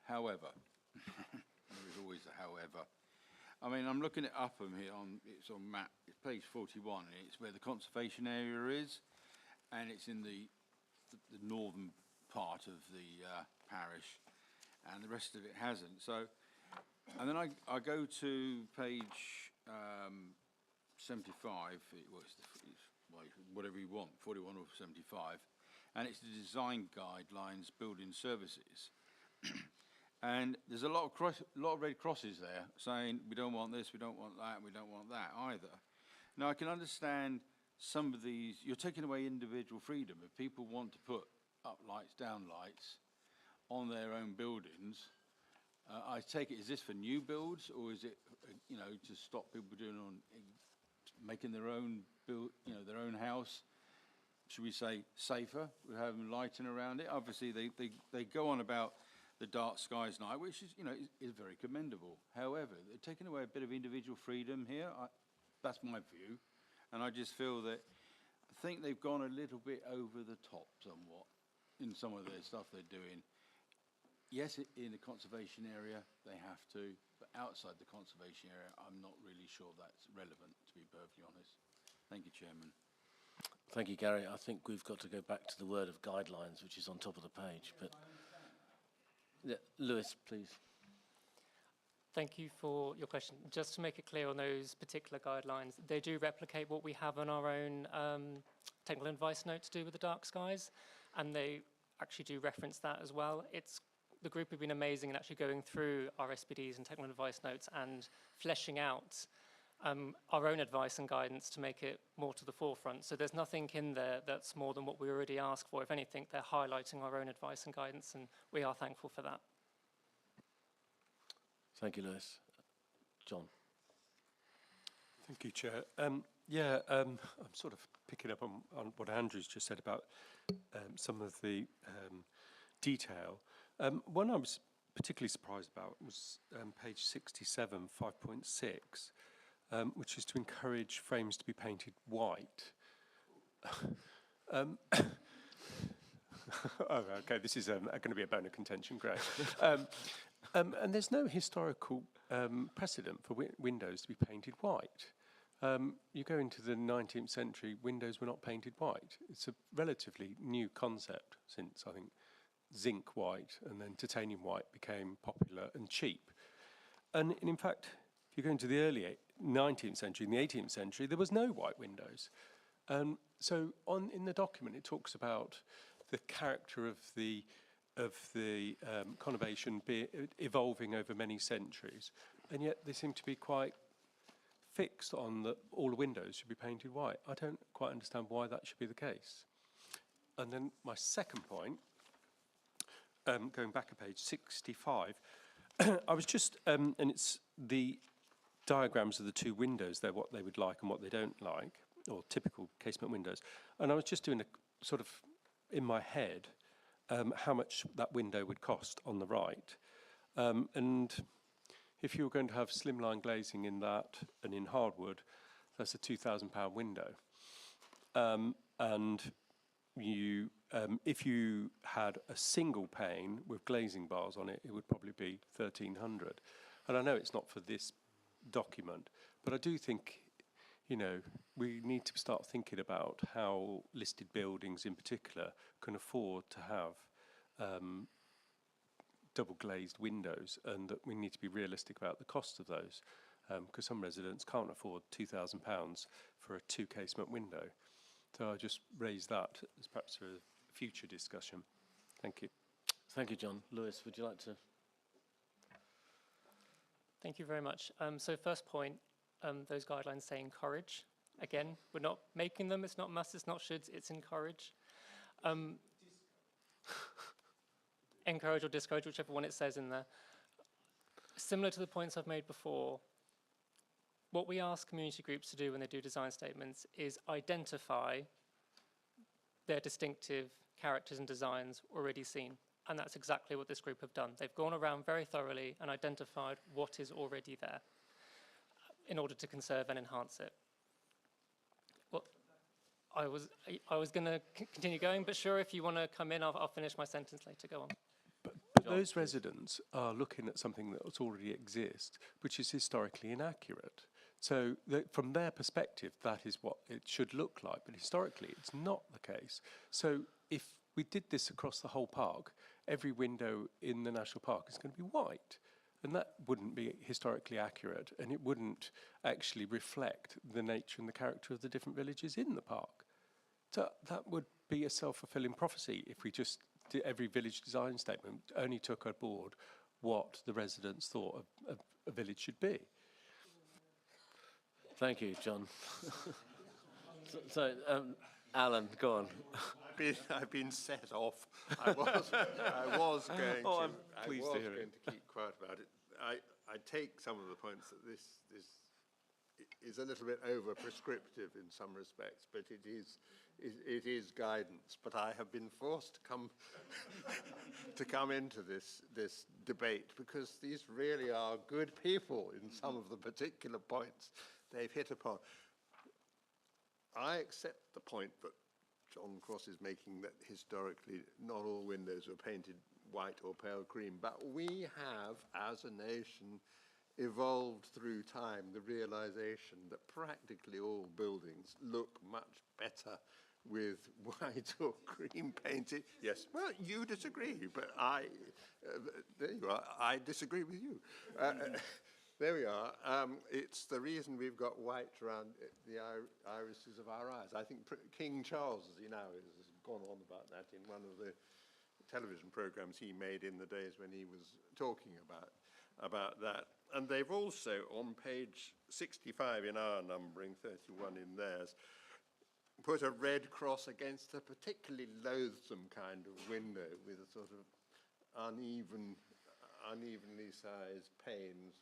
However, there is always a however. I mean, I'm looking at Upham here it's on map, it's page 41, and it's where the conservation area is, and it's in the northern part of the parish, and the rest of it hasn't. So, and then I go to page 75, whatever you want, 41 or 75, and it's the design guidelines, building services. And there's a lot of red crosses there saying we don't want this, we don't want that, we don't want that either. Now I can understand some of these, you're taking away individual freedom. If people want to put up lights, down lights on their own buildings, I take it, is this for new builds, or is it, you know, to stop people doing making their own their own house, should we say, safer, with having lighting around it? Obviously they go on about the dark skies night, which is, you know, is very commendable. However, they're taking away a bit of individual freedom here. That's my view. And I just feel that, I think they've gone a little bit over the top somewhat in some of their stuff they're doing. Yes, in the conservation area, they have to, but outside the conservation area, I'm not really sure that's relevant, to be perfectly honest. Thank you, Chairman. Thank you, Gary. I think we've got to go back to the word of guidelines, which is on top of the page. But yeah, Lewis, please. Thank you for your question. Just to make it clear on those particular guidelines, they do replicate what we have on our own technical advice note to do with the dark skies, and they actually do reference that as well. The group have been amazing in actually going through our SPDs and technical advice notes and fleshing out our own advice and guidance to make it more to the forefront. So there's nothing in there that's more than what we already asked for. If anything, they're highlighting our own advice and guidance, and we are thankful for that. Thank you, Lewis. John. Thank you, Chair. I'm sort of picking up on what Andrew's just said about some of the detail. One I was particularly surprised about was page 67, 5.6, which is to encourage frames to be painted white. Oh, okay, this is going to be a bone of contention, great. And there's no historical precedent for windows to be painted white. You go into the 19th century, windows were not painted white. It's a relatively new concept since, I think, zinc white and then titanium white became popular and cheap. And in fact, if you go into the early 19th century, in the 18th century, there was no white windows. So in the document, it talks about the character of the conurbation evolving over many centuries, and yet they seem to be quite fixed on that all the windows should be painted white. I don't quite understand why that should be the case. And then my second point, going back a page, 65, I was just, and it's the diagrams of the two windows there, what they would like and what they don't like, or typical casement windows. And I was just doing a sort of, in my head, how much that window would cost on the right. And if you were going to have slimline glazing in that and in hardwood, that's a £2,000 window. And you, if you had a single pane with glazing bars on it, it would probably be 1,300. And I know it's not for this document, but I do think, you know, we need to start thinking about how listed buildings in particular can afford to have double glazed windows, and that we need to be realistic about the cost of those, because some residents can't afford £2,000 for a two casement window. So I'll just raise that as perhaps for a future discussion. Thank you. Thank you, John. Lewis, would you like to? Thank you very much. So first point, those guidelines say encourage. Again, we're not making them, it's not must, it's not shoulds, it's encourage. Encourage or discourage, whichever one it says in there. Similar to the points I've made before, what we ask community groups to do when they do design statements is identify their distinctive characters and designs already seen. And that's exactly what this group have done. They've gone around very thoroughly and identified what is already there in order to conserve and enhance it. Well, I was going to continue going, but sure, if you want to come in, I'll finish my sentence later. Go on. But those residents are looking at something that already exists, which is historically inaccurate. So from their perspective, that is what it should look like, but historically it's not the case. So if we did this across the whole park, every window in the national park is going to be white. And that wouldn't be historically accurate, and it wouldn't actually reflect the nature and the character of the different villages in the park. So that would be a self-fulfilling prophecy if we just did every village design statement only took on board what the residents thought a village should be. Thank you, John. Alan, go on. I've been set off. I was going Oh, to. I'm pleased to hear it. going to keep quiet about it. I take some of the points that this is a little bit over prescriptive in some respects, but it is guidance. But I have been forced to come into this debate because these really are good people in some of the particular points they've hit upon. I accept the point that John Cross is making, that historically not all windows were painted white or pale cream, but we have, as a nation, evolved through time the realization that practically all buildings look much better with white or cream painted. Yes, well, you disagree, but there you are, I disagree with you. There we are. It's the reason we've got white around the irises of our eyes. I think King Charles, as he now is, has gone on about that in one of the television programs he made in the days when he was talking about that. And they've also, on page 65 in our numbering, 31 in theirs, put a red cross against a particularly loathsome kind of window with a sort of unevenly sized panes,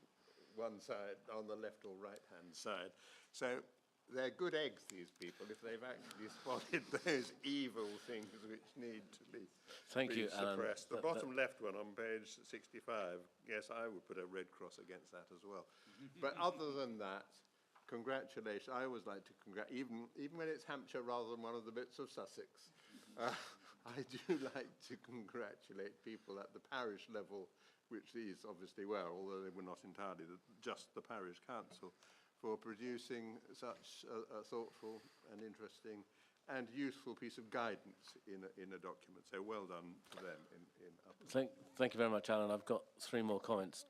one side on the left or right-hand side. So they're good eggs, these people, if they've actually spotted those evil things which need to be suppressed. The bottom left one on page 65, yes, I would put a red cross against that as well. But other than that, congratulations. I always like to even when it's Hampshire rather than one of the bits of Sussex. I do like to congratulate people at the parish level, which these obviously were, although they were not entirely just the parish council, for producing such a thoughtful and interesting and useful piece of guidance in a document. So well done to them. Thank you very much, Alan. I've got 3 more comments.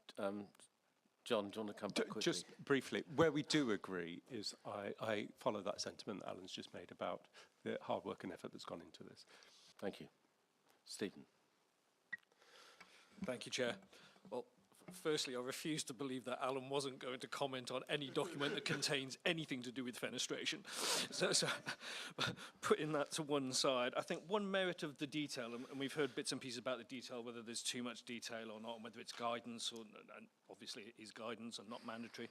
John, do you want to come back quickly? Just briefly, where we do agree is I follow that sentiment that Alan's just made about the hard work and effort that's gone into this. Thank you. Stephen. Thank you, Chair. Well, firstly, I refuse to believe that Alan wasn't going to comment on any document that contains anything to do with fenestration. So putting that to one side, I think one merit of the detail, and we've heard bits and pieces about the detail, whether there's too much detail or not, and whether it's guidance, and obviously it is guidance and not mandatory.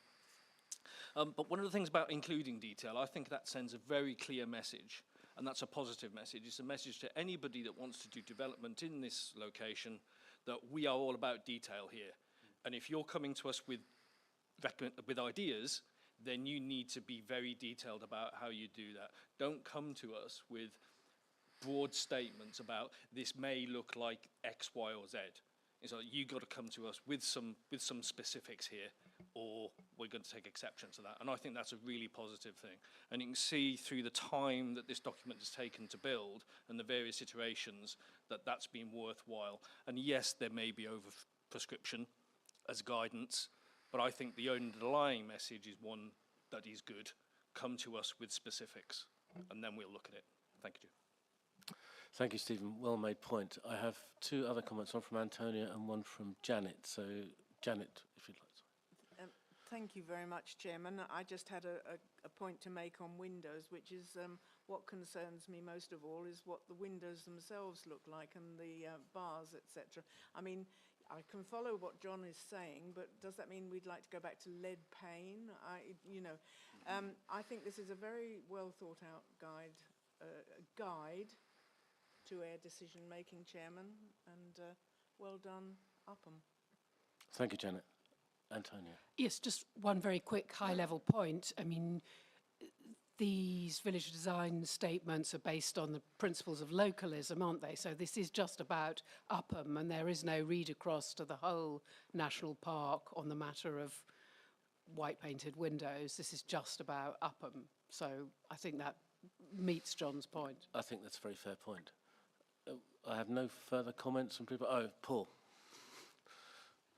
But one of the things about including detail, I think that sends a very clear message, and that's a positive message. It's a message to anybody that wants to do development in this location that we are all about detail here. And if you're coming to us with ideas, then you need to be very detailed about how you do that. Don't come to us with broad statements about this may look like X, Y, or Z. So you got to come to us with some specifics here, or we're going to take exception to that. And I think that's a really positive thing. And you can see through the time that this document has taken to build and the various iterations that that's been worthwhile. And yes, there may be over prescription as guidance, but I think the underlying message is one that is good. Come to us with specifics, and then we'll look at it. Thank you. Thank you, Stephen. Well made point. I have 2 other comments, one from Antonia and one from Janet. So, Janet, if you'd like to. Thank you very much, Chairman. I just had a point to make on windows, which is what concerns me most of all is what the windows themselves look like and the bars, etc. I mean, I can follow what John is saying, but does that mean we'd like to go back to lead pane? I think this is a very well thought out guide to our decision making, Chairman, and well done, Upham. Thank you, Janet. Antonia. Yes, just one very quick high-level point. I mean, these village design statements are based on the principles of localism, aren't they? So this is just about Upham, and there is no read across to the whole national park on the matter of white painted windows. This is just about Upham. So I think that meets John's point. I think that's a very fair point. I have no further comments from people. Oh, Paul.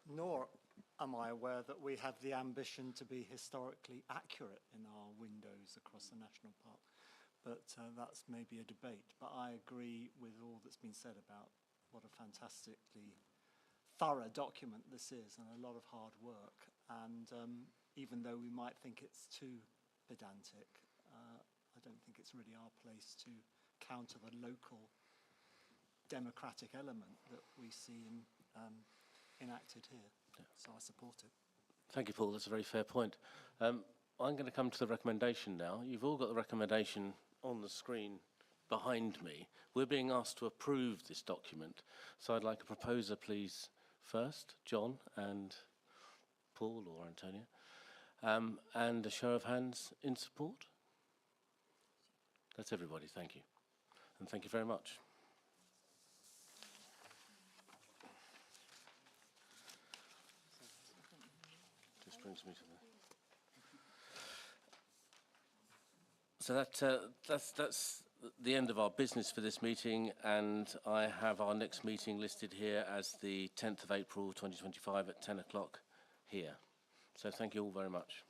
Nor am I aware that we have the ambition to be historically accurate in our windows across the national park. But that's maybe a debate. But I agree with all that's been said about what a fantastically thorough document this is, and a lot of hard work. And even though we might think it's too pedantic, I don't think it's really our place to counter the local democratic element that we see enacted here. Yeah. So I support it. Thank you, Paul. That's a very fair point. I'm going to come to the recommendation now. You've all got the recommendation on the screen behind me. We're being asked to approve this document. So I'd like a proposer, please, first, John and Paul or Antonia, and a show of hands in support. That's everybody. Thank you. And thank you very much. Just brings me to the... So that's the end of our business for this meeting, and I have our next meeting listed here as the 10th of April 2025 at 10 o'clock here. So thank you all very much.